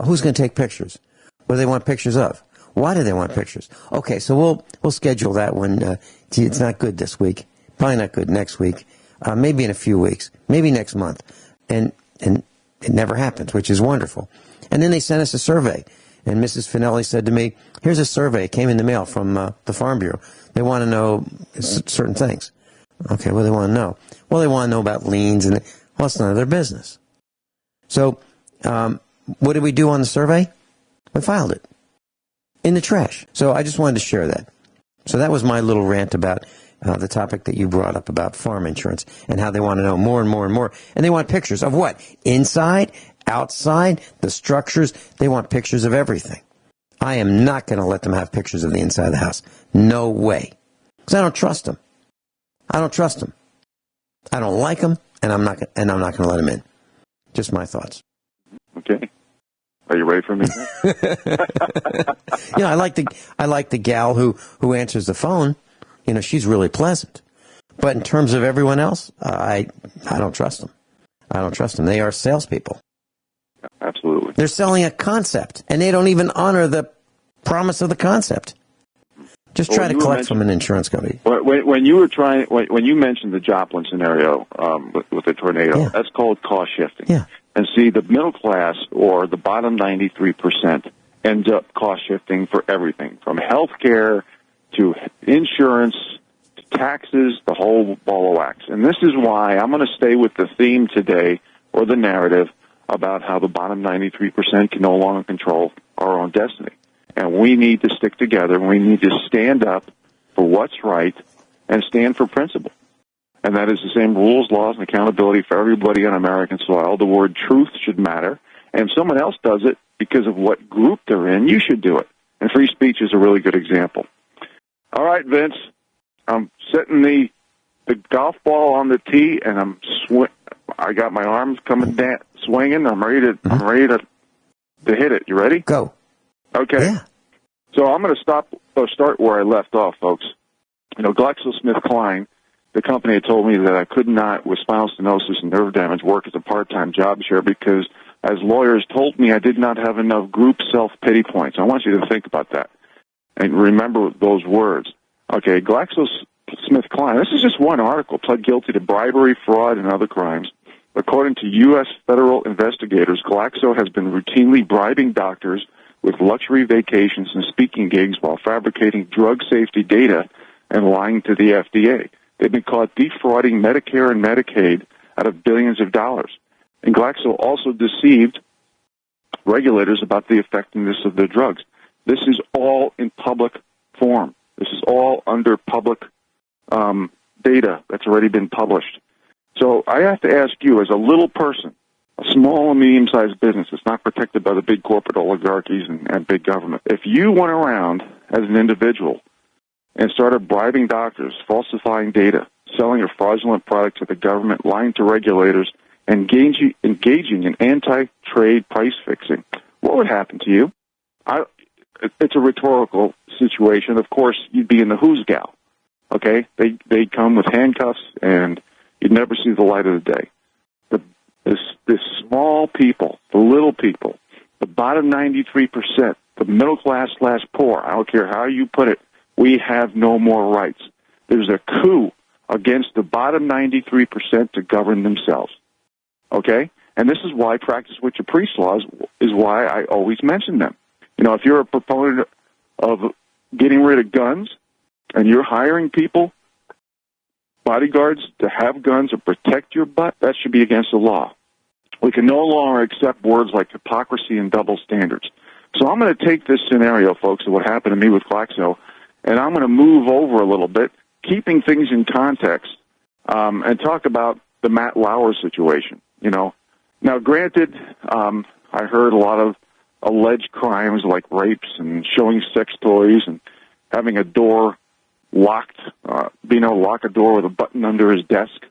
Who's going to take pictures? What do they want pictures of? Why do they want pictures? Okay, so we'll schedule that when it's not good this week. Probably not good next week. Maybe in a few weeks. Maybe next month. And it never happens, which is wonderful. And then they sent us a survey. And Mrs. Finelli said to me, here's a survey. It came in the mail from the Farm Bureau. They want to know certain things. Okay, what do they want to know? Well, they want to know about liens. Well, it's none of their business. So what did we do on the survey? We filed it in the trash. So I just wanted to share that. So that was my little rant about the topic that you brought up about farm insurance and how they want to know more and more and more. And they want pictures of what? Inside, outside, the structures. They want pictures of everything. I am not going to let them have pictures of the inside of the house. No way. Because I don't trust them. I don't trust them. I don't like them, and I'm not going to let them in. Just my thoughts. Okay. Are you ready for me? I like the gal who answers the phone. She's really pleasant. But in terms of everyone else, I don't trust them. I don't trust them. They are salespeople. Absolutely. They're selling a concept, and they don't even honor the promise of the concept. Just try to collect from an insurance company. When you mentioned the Joplin scenario with the tornado, yeah. That's called cost shifting. Yeah. And see, the middle class or the bottom 93% ends up cost shifting for everything, from health care to insurance to taxes, the whole ball of wax. And this is why I'm going to stay with the theme today, or the narrative, about how the bottom 93% can no longer control our own destiny. And we need to stick together. We need to stand up for what's right and stand for principle. And that is the same rules, laws, and accountability for everybody on American soil. The word truth should matter. And if someone else does it because of what group they're in, you should do it. And free speech is a really good example. All right, Vince, I'm setting the golf ball on the tee, and I got my arms coming down, swinging. I'm ready to hit it. You ready? Go. Okay. Yeah. So I'm going to start where I left off, folks. GlaxoSmithKline, the company had told me that I could not, with spinal stenosis and nerve damage, work as a part-time job share because, as lawyers told me, I did not have enough group self-pity points. I want you to think about that and remember those words. Okay, GlaxoSmithKline, this is just one article, pled guilty to bribery, fraud, and other crimes. According to U.S. federal investigators, Glaxo has been routinely bribing doctors with luxury vacations and speaking gigs while fabricating drug safety data and lying to the FDA. They've been caught defrauding Medicare and Medicaid out of billions of dollars. And Glaxo also deceived regulators about the effectiveness of their drugs. This is all in public form. This is all under public data that's already been published. So I have to ask you, as a little person, a small and medium-sized business that's not protected by the big corporate oligarchies and big government, if you went around as an individual and started bribing doctors, falsifying data, selling a fraudulent product to the government, lying to regulators, engaging in anti-trade price fixing, what would happen to you? It's a rhetorical situation. Of course, you'd be in the who's gal. Okay? They come with handcuffs, and you'd never see the light of the day. This small people, the little people, the bottom 93%, the middle class / poor, I don't care how you put it, we have no more rights. There's a coup against the bottom 93% to govern themselves. Okay? And this is why practice what you preach laws is why I always mention them. You know, if you're a proponent of getting rid of guns and you're hiring people, bodyguards, to have guns or protect your butt, that should be against the law. We can no longer accept words like hypocrisy and double standards. So I'm going to take this scenario, folks, of what happened to me with Glaxo, and I'm going to move over a little bit, keeping things in context, and talk about the Matt Lauer situation. You know, now granted, I heard a lot of alleged crimes like rapes and showing sex toys and having a door locked, being able to lock a door with a button under his desk.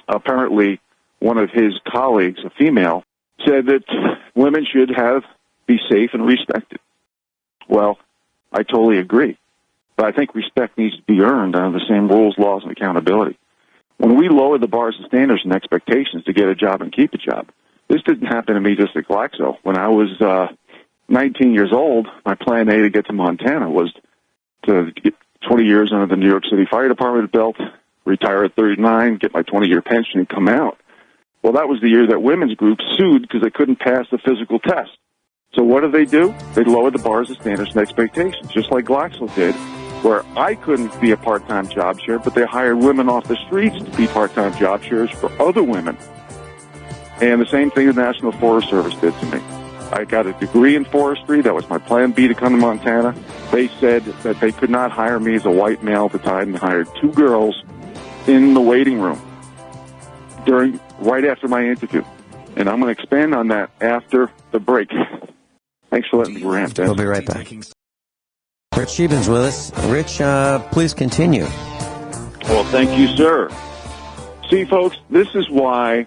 Apparently, one of his colleagues, a female, said that women should be safe and respected. Well, I totally agree. But I think respect needs to be earned under the same rules, laws, and accountability. When we lower the bars and standards and expectations to get a job and keep a job, this didn't happen to me just at Glaxo. When I was 19 years old, my plan A to get to Montana was to get 20 years under the New York City Fire Department belt, retire at 39, get my 20-year pension, and come out. Well, that was the year that women's groups sued because they couldn't pass the physical test. So what did? They lowered the bars and standards and expectations, just like Glaxo did, where I couldn't be a part-time job share, but they hired women off the streets to be part-time job shares for other women. And the same thing the National Forest Service did to me. I got a degree in forestry. That was my plan B to come to Montana. They said that they could not hire me as a white male at the time and hired 2 girls in the waiting room right after my interview. And I'm going to expand on that after the break. Thanks for letting me rant. We'll be right back. Rich Scheben's with us. Rich, please continue. Well, thank you, sir. See, folks, this is why,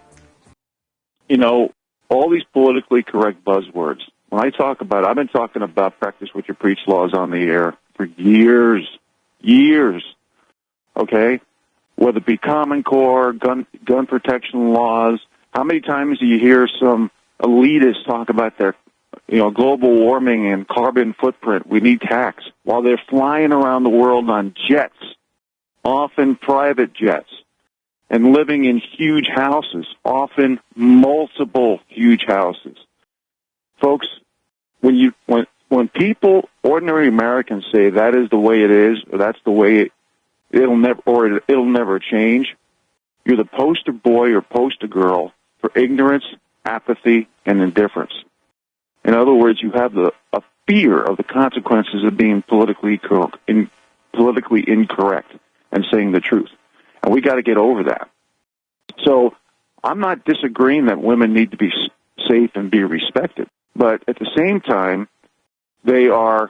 you know, all these politically correct buzzwords. When I talk about, I've been talking about practice what you preach laws on the air for years, okay? Whether it be Common Core, gun protection laws. How many times do you hear some elitists talk about their, you know, global warming and carbon footprint? We need tax. While they're flying around the world on jets, often private jets, and living in huge houses, often multiple huge houses. Folks, when people, ordinary Americans, say that is the way it is, or that's the way it'll never change, you're the poster boy or poster girl for ignorance, apathy, and indifference. In other words, you have a fear of the consequences of being politically incorrect and saying the truth. And we got to get over that. So I'm not disagreeing that women need to be safe and be respected. But at the same time, they are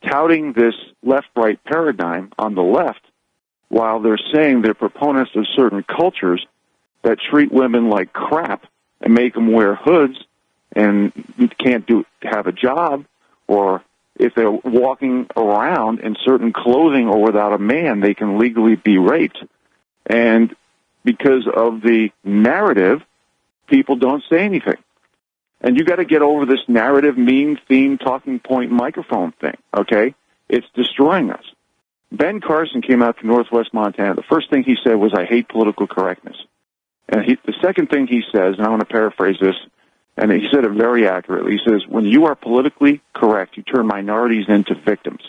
touting this left-right paradigm on the left while they're saying they're proponents of certain cultures that treat women like crap and make them wear hoods and can't have a job, or if they're walking around in certain clothing or without a man, they can legally be raped. And because of the narrative, people don't say anything. And you got to get over this narrative, meme, theme, talking point, microphone thing, okay? It's destroying us. Ben Carson came out to Northwest Montana. The first thing he said was, I hate political correctness. And the second thing he says, and I want to paraphrase this, and he said it very accurately, he says, when you are politically correct, you turn minorities into victims.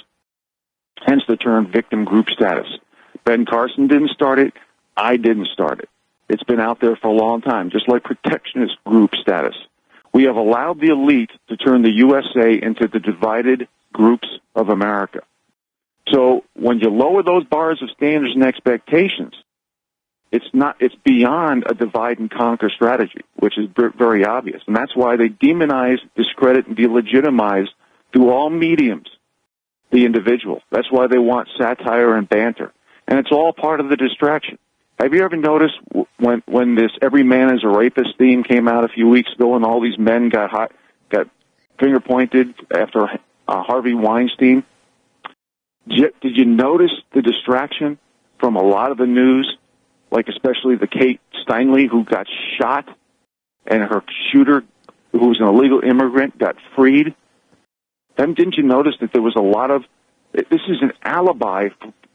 Hence the term victim group status. Ben Carson didn't start it. I didn't start it. It's been out there for a long time, just like protectionist group status. We have allowed the elite to turn the USA into the divided groups of America. So when you lower those bars of standards and expectations, it's beyond a divide and conquer strategy, which is very obvious. And that's why they demonize, discredit, and delegitimize through all mediums the individual. That's why they want satire and banter. And it's all part of the distraction. Have you ever noticed when this "Every Man is a Rapist" theme came out a few weeks ago, and all these men got finger pointed after Harvey Weinstein? Did you notice the distraction from a lot of the news, like especially the Kate Steinle who got shot, and her shooter who was an illegal immigrant, got freed. Then didn't you notice that there was a lot of, this is an alibi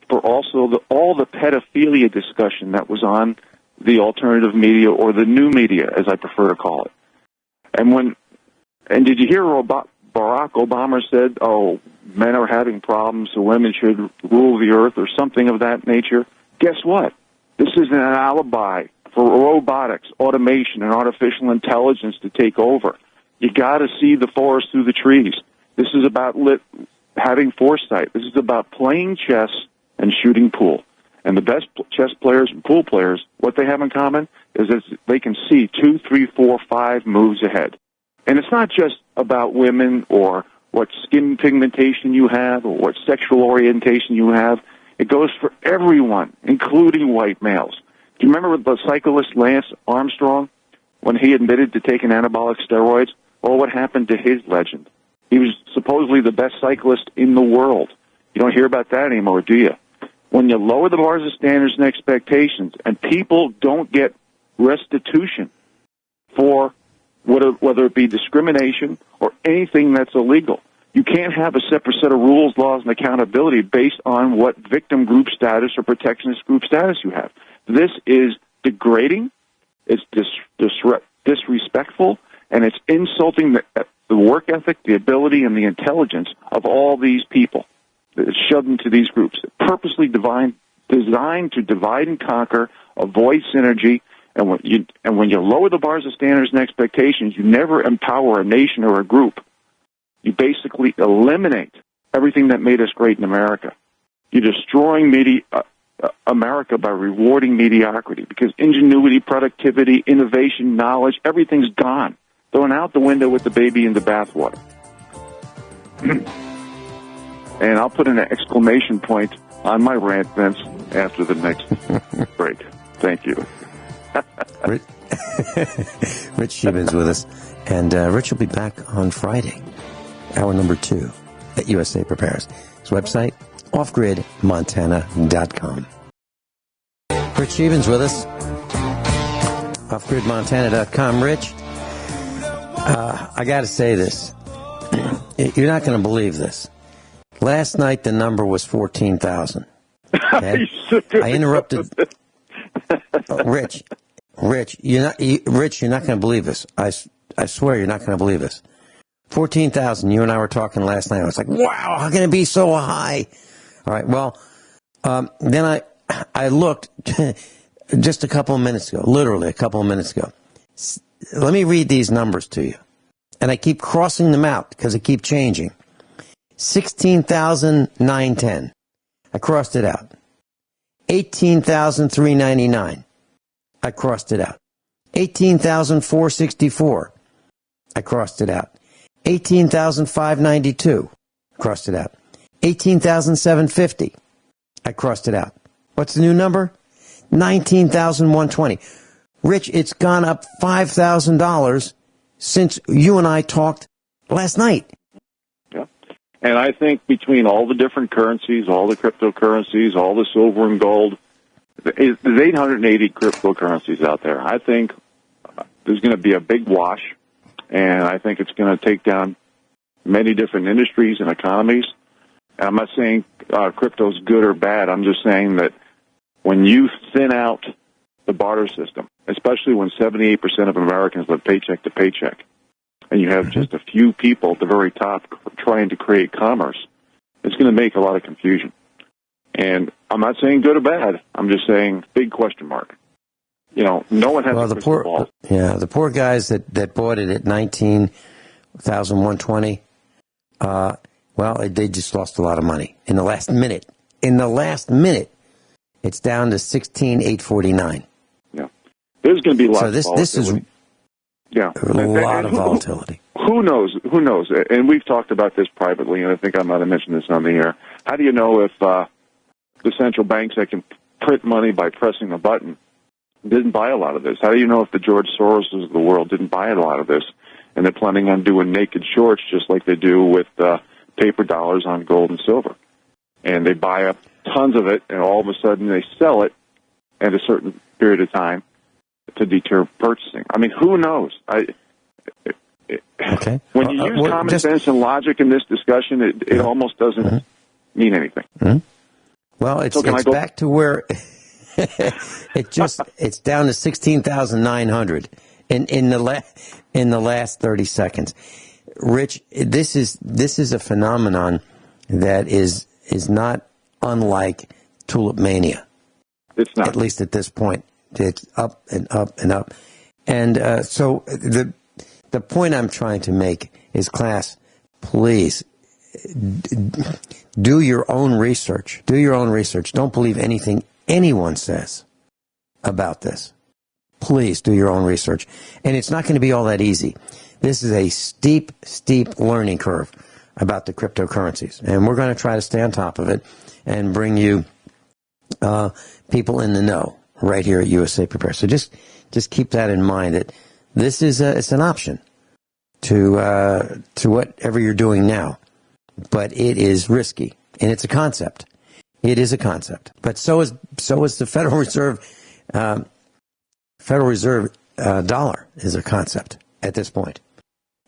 for also all the pedophilia discussion that was on the alternative media, or the new media, as I prefer to call it. And did you hear Barack Obama said, "Oh, men are having problems, so women should rule the earth," or something of that nature? Guess what? This is an alibi for robotics, automation, and artificial intelligence to take over. You got to see the forest through the trees. This is about having foresight. This is about playing chess and shooting pool. And the best chess players and pool players, what they have in common is that they can see 2, 3, 4, 5 moves ahead. And it's not just about women or what skin pigmentation you have or what sexual orientation you have. It goes for everyone, including white males. Do you remember the cyclist Lance Armstrong when he admitted to taking anabolic steroids? Well, what happened to his legend? He was supposedly the best cyclist in the world. You don't hear about that anymore, do you? When you lower the bars of standards and expectations, and people don't get restitution for whether it be discrimination or anything that's illegal, you can't have a separate set of rules, laws, and accountability based on what victim group status or protectionist group status you have. This is degrading, it's disrespectful, and it's insulting the work ethic, the ability, and the intelligence of all these people. It's shoved into these groups, purposely designed to divide and conquer, avoid synergy, and when you lower the bars of standards and expectations, you never empower a nation or a group. You basically eliminate everything that made us great in America. You're destroying America by rewarding mediocrity, because ingenuity, productivity, innovation, knowledge, everything's gone, thrown out the window with the baby in the bathwater. And I'll put an exclamation point on my rant, Vince, after the next break. Thank you. Rich Scheben's with us. And Rich will be back on Friday, hour number 2 at USA Prepares. His website, offgridmontana.com. Rich Scheben's with us. Offgridmontana.com. Rich, I got to say this. You're not going to believe this. Last night, the number was 14,000. Okay? I interrupted. Rich, you're not going to believe this. I swear you're not going to believe this. 14,000. You and I were talking last night. I was like, wow, how can it be so high? All right. Well, then I looked just a couple of minutes ago, literally a couple of minutes ago. Let me read these numbers to you. And I keep crossing them out because they keep changing. 16,910. I crossed it out. 18,399. I crossed it out. 18,464. I crossed it out. 18,592. Crossed it out. 18,750. I crossed it out. What's the new number? 19,120. Rich, it's gone up $5,000 since you and I talked last night. Yeah. And I think between all the different currencies, all the cryptocurrencies, all the silver and gold, there's 880 cryptocurrencies out there. I think there's going to be a big wash, and I think it's going to take down many different industries and economies. And I'm not saying crypto's good or bad. I'm just saying that when you thin out the barter system, especially when 78% of Americans live paycheck to paycheck, and you have just a few people at the very top trying to create commerce, it's going to make a lot of confusion. And I'm not saying good or bad. I'm just saying big question mark. You know, no one has a crystal ball. Yeah, the poor guys that bought it at 19,120, they just lost a lot of money in the last minute. In the last minute, it's down to 16,849. Yeah, there's going to be a lot of volatility. This is a lot of volatility. Who knows? Who knows? And we've talked about this privately, and I think I might have mentioned this on the air. How do you know if the central banks that can print money by pressing a button didn't buy a lot of this? How do you know if the George Soroses of the world didn't buy a lot of this, and they're planning on doing naked shorts just like they do with paper dollars on gold and silver? And they buy up tons of it, and all of a sudden they sell it at a certain period of time to deter purchasing. I mean, who knows? Okay. When you use common sense and logic in this discussion, it almost doesn't mean anything. Mm-hmm. Well, it's back to where it's down to 16,900 in the last 30 seconds. Rich, this is a phenomenon that is not unlike tulip mania. It's not. At least at this point. It's up and up and up. And so the point I'm trying to make is, class, please do your own research. Do your own research. Don't believe anything anyone says about this. Please do your own research. And it's not going to be all that easy. This is a steep, steep learning curve about the cryptocurrencies. And we're going to try to stay on top of it and bring you people in the know right here at USA Prepare. So just keep that in mind, that this is it's an option to whatever you're doing now. But it is risky, and it's a concept. It is a concept. But so is the Federal Reserve. Federal Reserve dollar is a concept at this point.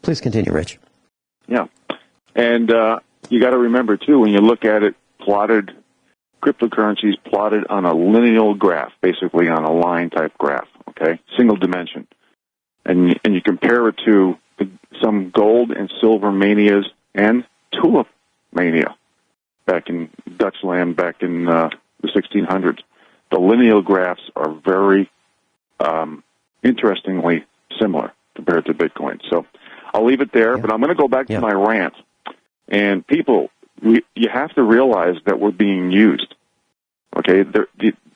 Please continue, Rich. Yeah, and you got to remember too, when you look at it plotted, cryptocurrencies plotted on a lineal graph, basically on a line type graph. Okay, single dimension, and you compare it to some gold and silver manias and tulip mania back in Dutchland, back in the 1600s. The lineal graphs are very interestingly similar compared to Bitcoin. So I'll leave it there, but I'm going to go back to my rant. And people, you have to realize that we're being used. Okay, the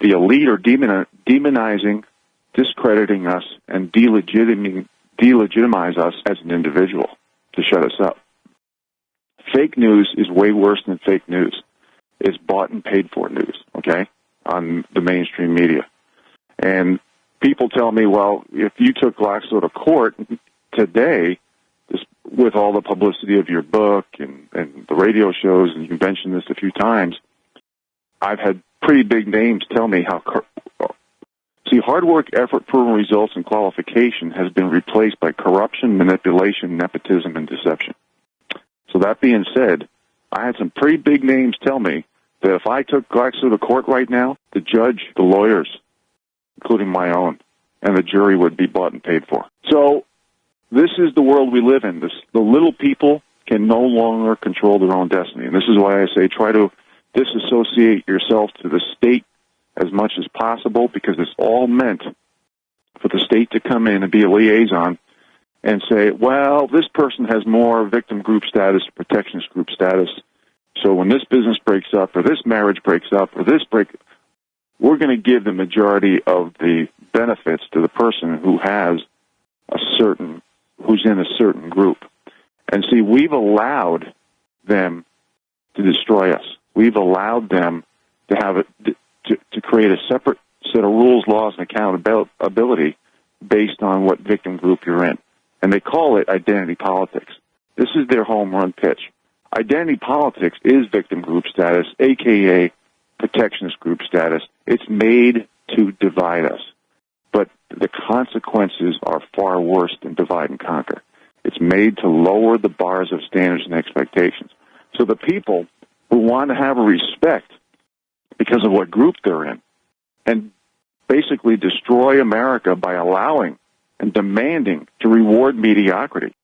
elite are demonizing, discrediting us, and delegitimize us as an individual to shut us up. Fake news is way worse than fake news. It's bought and paid for news, okay, on the mainstream media. And people tell me, well, if you took Glaxo to court today, just with all the publicity of your book and the radio shows, and you mentioned this a few times, I've had pretty big names tell me how... See, hard work, effort, proven results, and qualification has been replaced by corruption, manipulation, nepotism, and deception. So that being said, I had some pretty big names tell me that if I took Glaxo to court right now, the judge, the lawyers, including my own, and the jury would be bought and paid for. So this is the world we live in. The little people can no longer control their own destiny. And this is why I say try to disassociate yourself to the state as much as possible, because it's all meant for the state to come in and be a liaison and say, well, this person has more victim group status, protectionist group status, so when this business breaks up or this marriage breaks up or this we're going to give the majority of the benefits to the person who's in a certain group. And see, we've allowed them to destroy us. We've allowed them to have to create a separate set of rules, laws, and accountability based on what victim group you're in. And they call it identity politics. This is their home run pitch. Identity politics is victim group status, a.k.a. protectionist group status. It's made to divide us. But the consequences are far worse than divide and conquer. It's made to lower the bars of standards and expectations. So the people who want to have a respect because of what group they're in and basically destroy America by allowing and demanding to reward mediocrity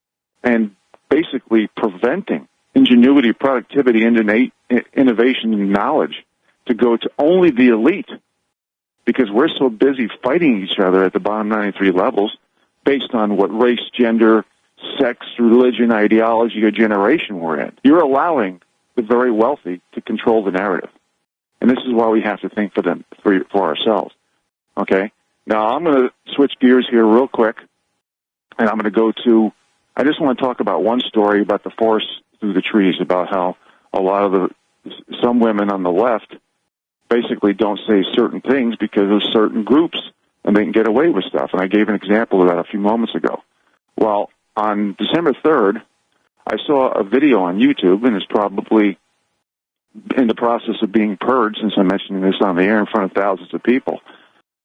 and basically preventing ingenuity, productivity, innovation, and knowledge to go to only the elite, because we're so busy fighting each other at the bottom 93 levels based on what race, gender, sex, religion, ideology, or generation we're in. You're allowing the very wealthy to control the narrative. And this is why we have to think for ourselves. Okay? Now, I'm going to switch gears here real quick, and I'm going to go to, I just want to talk about one story about the forest through the trees, about how a lot of some women on the left basically don't say certain things because of certain groups, and they can get away with stuff. And I gave an example of that a few moments ago. Well, on December 3rd, I saw a video on YouTube, and it's probably in the process of being purged since I'm mentioning this on the air in front of thousands of people.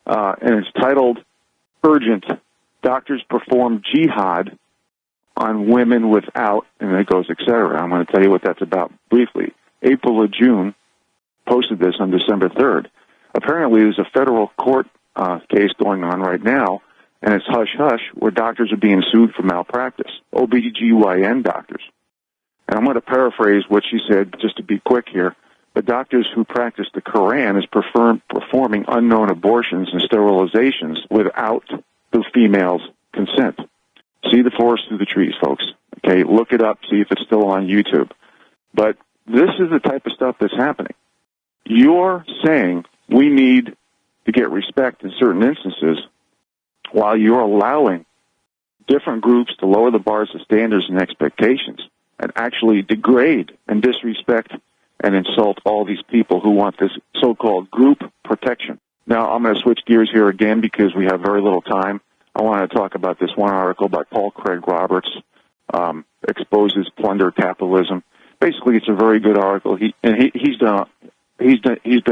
And it's titled, Urgent, Doctors Perform Jihad on women without, and then it goes, et cetera. I'm going to tell you what that's about briefly. April or June posted this on December 3rd. Apparently, there's a federal court case going on right now, and it's hush-hush, where doctors are being sued for malpractice, OBGYN doctors. And I'm going to paraphrase what she said, just to be quick here. The doctors who practice the Quran is performing unknown abortions and sterilizations without the female's consent. See the forest through the trees, folks. Okay, look it up, see if it's still on YouTube. But this is the type of stuff that's happening. You're saying we need to get respect in certain instances while you're allowing different groups to lower the bars of standards and expectations and actually degrade and disrespect and insult all these people who want this so-called group protection. Now, I'm going to switch gears here again because we have very little time. I want to talk about this one article by Paul Craig Roberts, exposes plunder capitalism. Basically, it's a very good article. He's been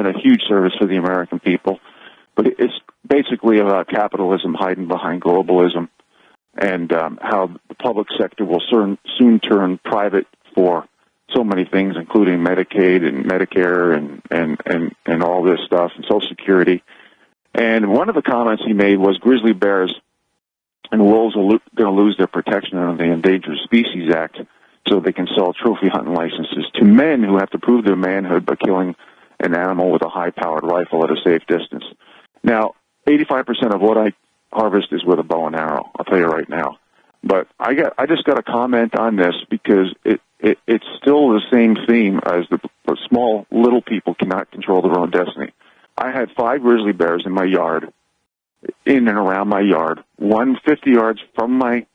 a huge service for the American people, but it's basically about capitalism hiding behind globalism and how the public sector will soon turn private for so many things, including Medicaid and Medicare and all this stuff, and Social Security. And one of the comments he made was grizzly bears and wolves are going to lose their protection under the Endangered Species Act so they can sell trophy hunting licenses to men who have to prove their manhood by killing an animal with a high-powered rifle at a safe distance. Now, 85% of what I harvest is with a bow and arrow, I'll tell you right now. But I just got a comment on this because it's still the same theme as the small little people cannot control their own destiny. I had 5 grizzly bears in my yard, in and around my yard, 150 yards from my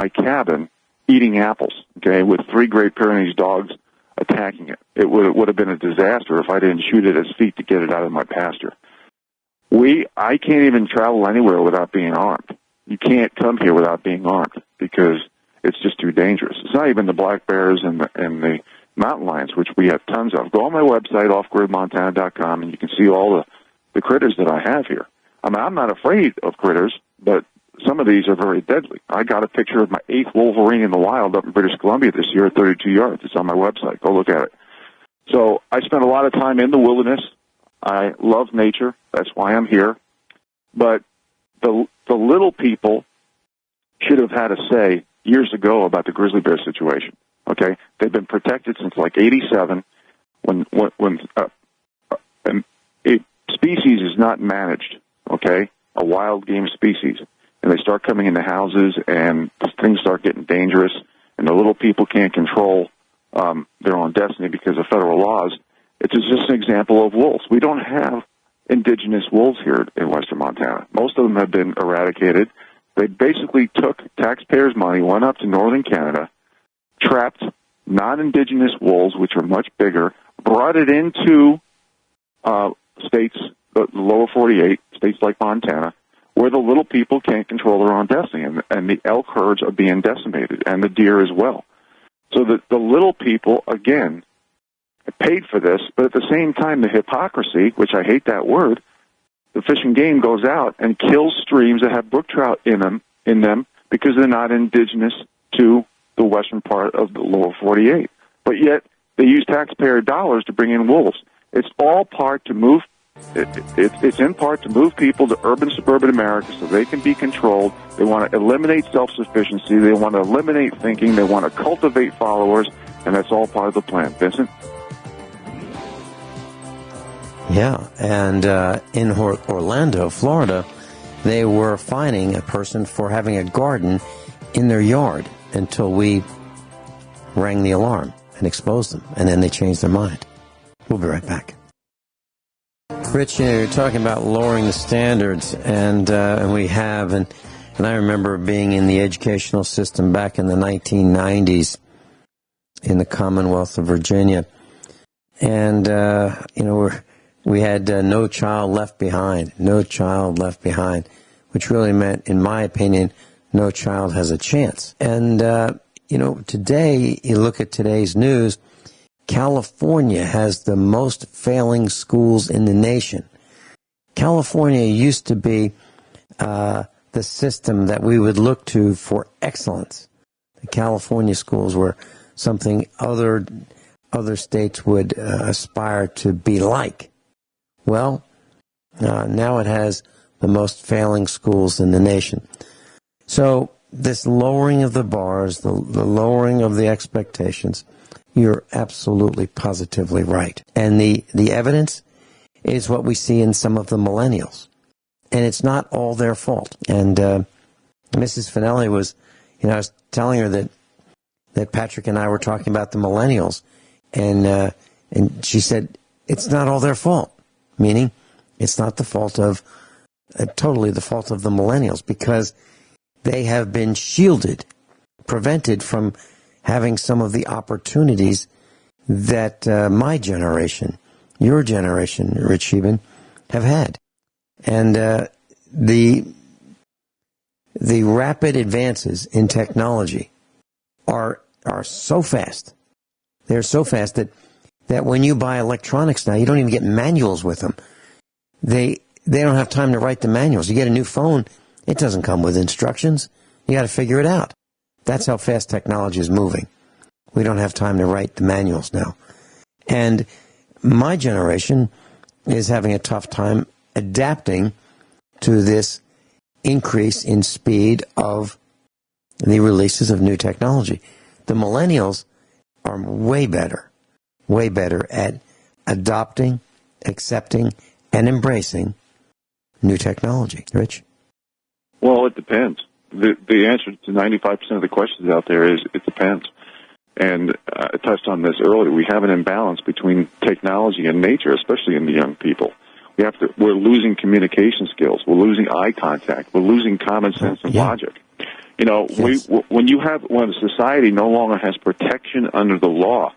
cabin, eating apples, okay, with 3 Great Pyrenees dogs attacking it. It would have been a disaster if I didn't shoot at its feet to get it out of my pasture. I can't even travel anywhere without being armed. You can't come here without being armed because it's just too dangerous. It's not even the black bears and the mountain lions, which we have tons of. Go on my website, offgridmontana.com, and you can see all the critters that I have here. I mean, I'm not afraid of critters, but some of these are very deadly. I got a picture of my 8th wolverine in the wild up in British Columbia this year at 32 yards. It's on my website. Go look at it. So I spent a lot of time in the wilderness. I love nature. That's why I'm here. But the little people should have had a say years ago about the grizzly bear situation. Okay, they've been protected since like '87, when a species is not managed. Okay, a wild game species, and they start coming into houses, and things start getting dangerous, and the little people can't control their own destiny because of federal laws. It's just an example of wolves. We don't have indigenous wolves here in western Montana. Most of them have been eradicated. They basically took taxpayers' money, went up to northern Canada, trapped non-indigenous wolves, which are much bigger, brought it into states, the lower 48, states like Montana, where the little people can't control their own destiny, and the elk herds are being decimated, and the deer as well. So the little people, again, paid for this, but at the same time, the hypocrisy, which I hate that word, the Fish and Game goes out and kills streams that have brook trout in them because they're not indigenous to the western part of the lower 48. But yet, they use taxpayer dollars to bring in wolves. It's all part to move. It's in part to move people to urban, suburban America so they can be controlled. They want to eliminate self-sufficiency. They want to eliminate thinking. They want to cultivate followers, and that's all part of the plan. Vincent? Yeah, and in Orlando, Florida, they were fining a person for having a garden in their yard until we rang the alarm and exposed them, and then they changed their mind. We'll be right back. Rich, you're talking about lowering the standards, and we have, and I remember being in the educational system back in the 1990s in the Commonwealth of Virginia, and we had No Child Left Behind, No Child Left Behind, which really meant, in my opinion, no child has a chance. And, today, you look at today's news, California has the most failing schools in the nation. California used to be the system that we would look to for excellence. the California schools were something other states would aspire to be like. Well, now it has the most failing schools in the nation. So this lowering of the bars, the lowering of the expectations, you're absolutely positively right. And the evidence is what we see in some of the millennials. And it's not all their fault. And Mrs. Finelli was, I was telling her that Patrick and I were talking about the millennials, and she said, it's not all their fault, meaning it's not the fault of, totally the fault of the millennials, because they have been shielded, prevented from having some of the opportunities that my generation, your generation, Rich Scheben, have had. And the rapid advances in technology are so fast. They're so fast that when you buy electronics now, you don't even get manuals with them. They don't have time to write the manuals. You get a new phone, it doesn't come with instructions. You got to figure it out. That's how fast technology is moving. We don't have time to write the manuals now. And my generation is having a tough time adapting to this increase in speed of the releases of new technology. The millennials are way better at adopting, accepting, and embracing new technology. Rich? Well, it depends. The answer to 95% of the questions out there is it depends. And I touched on this earlier. We have an imbalance between technology and nature, especially in the young people. We're losing communication skills. We're losing eye contact. We're losing common sense and logic. Yes. When a society no longer has protection under the law,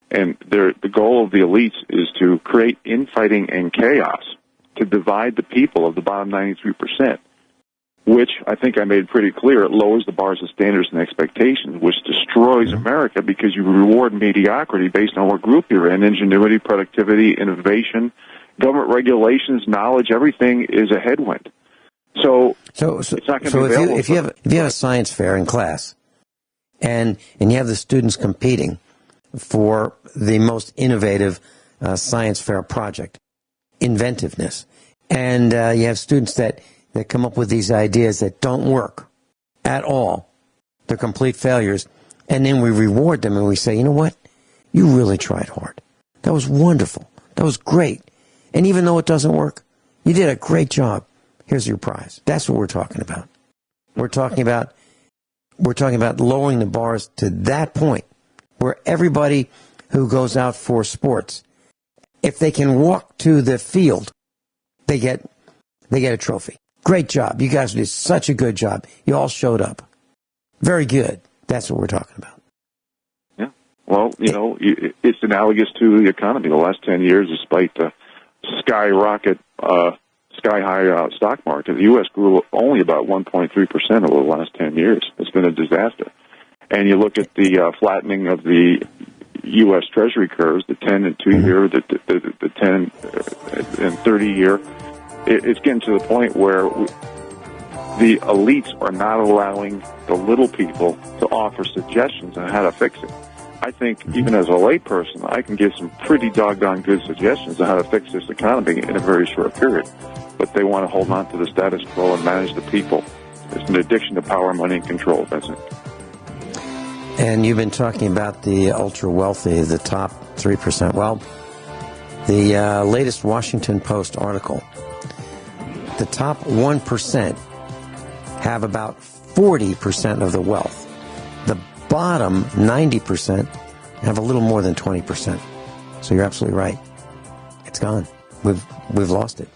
and the goal of the elites is to create infighting and chaos, to divide the people of the bottom 93%, which I think I made pretty clear, it lowers the bars of standards and expectations, which destroys America because you reward mediocrity based on what group you're in. Ingenuity, productivity, innovation, government regulations, knowledge, everything is a headwind. So it's not going to be available. If you have a science fair in class, and you have the students competing for the most innovative science fair project, inventiveness, and you have students that come up with these ideas that don't work at all, they're complete failures, and then we reward them and we say, you know what, you really tried hard. That was wonderful. That was great. And even though it doesn't work, you did a great job. Here's your prize. That's what we're talking about. We're talking about lowering the bars to that point where everybody who goes out for sports, if they can walk to the field, they get a trophy. Great job. You guys did such a good job. You all showed up. Very good. That's what we're talking about. Yeah. Well, it's analogous to the economy. The last 10 years, despite the sky-high stock market, the U.S. grew only about 1.3% over the last 10 years. It's been a disaster. And you look at the flattening of the U.S. Treasury curves, the 10 and 2-year, the 10 and 30-year, it's getting to the point where the elites are not allowing the little people to offer suggestions on how to fix it. I think even as a layperson, I can give some pretty doggone good suggestions on how to fix this economy in a very short period. But they want to hold on to the status quo and manage the people. It's an addiction to power, money, and control, Vincent. And you've been talking about the ultra-wealthy, the top 3%. Well, the latest Washington Post article, the top 1% have about 40% of the wealth. The bottom 90% have a little more than 20%. So you're absolutely right. It's gone. We've lost it.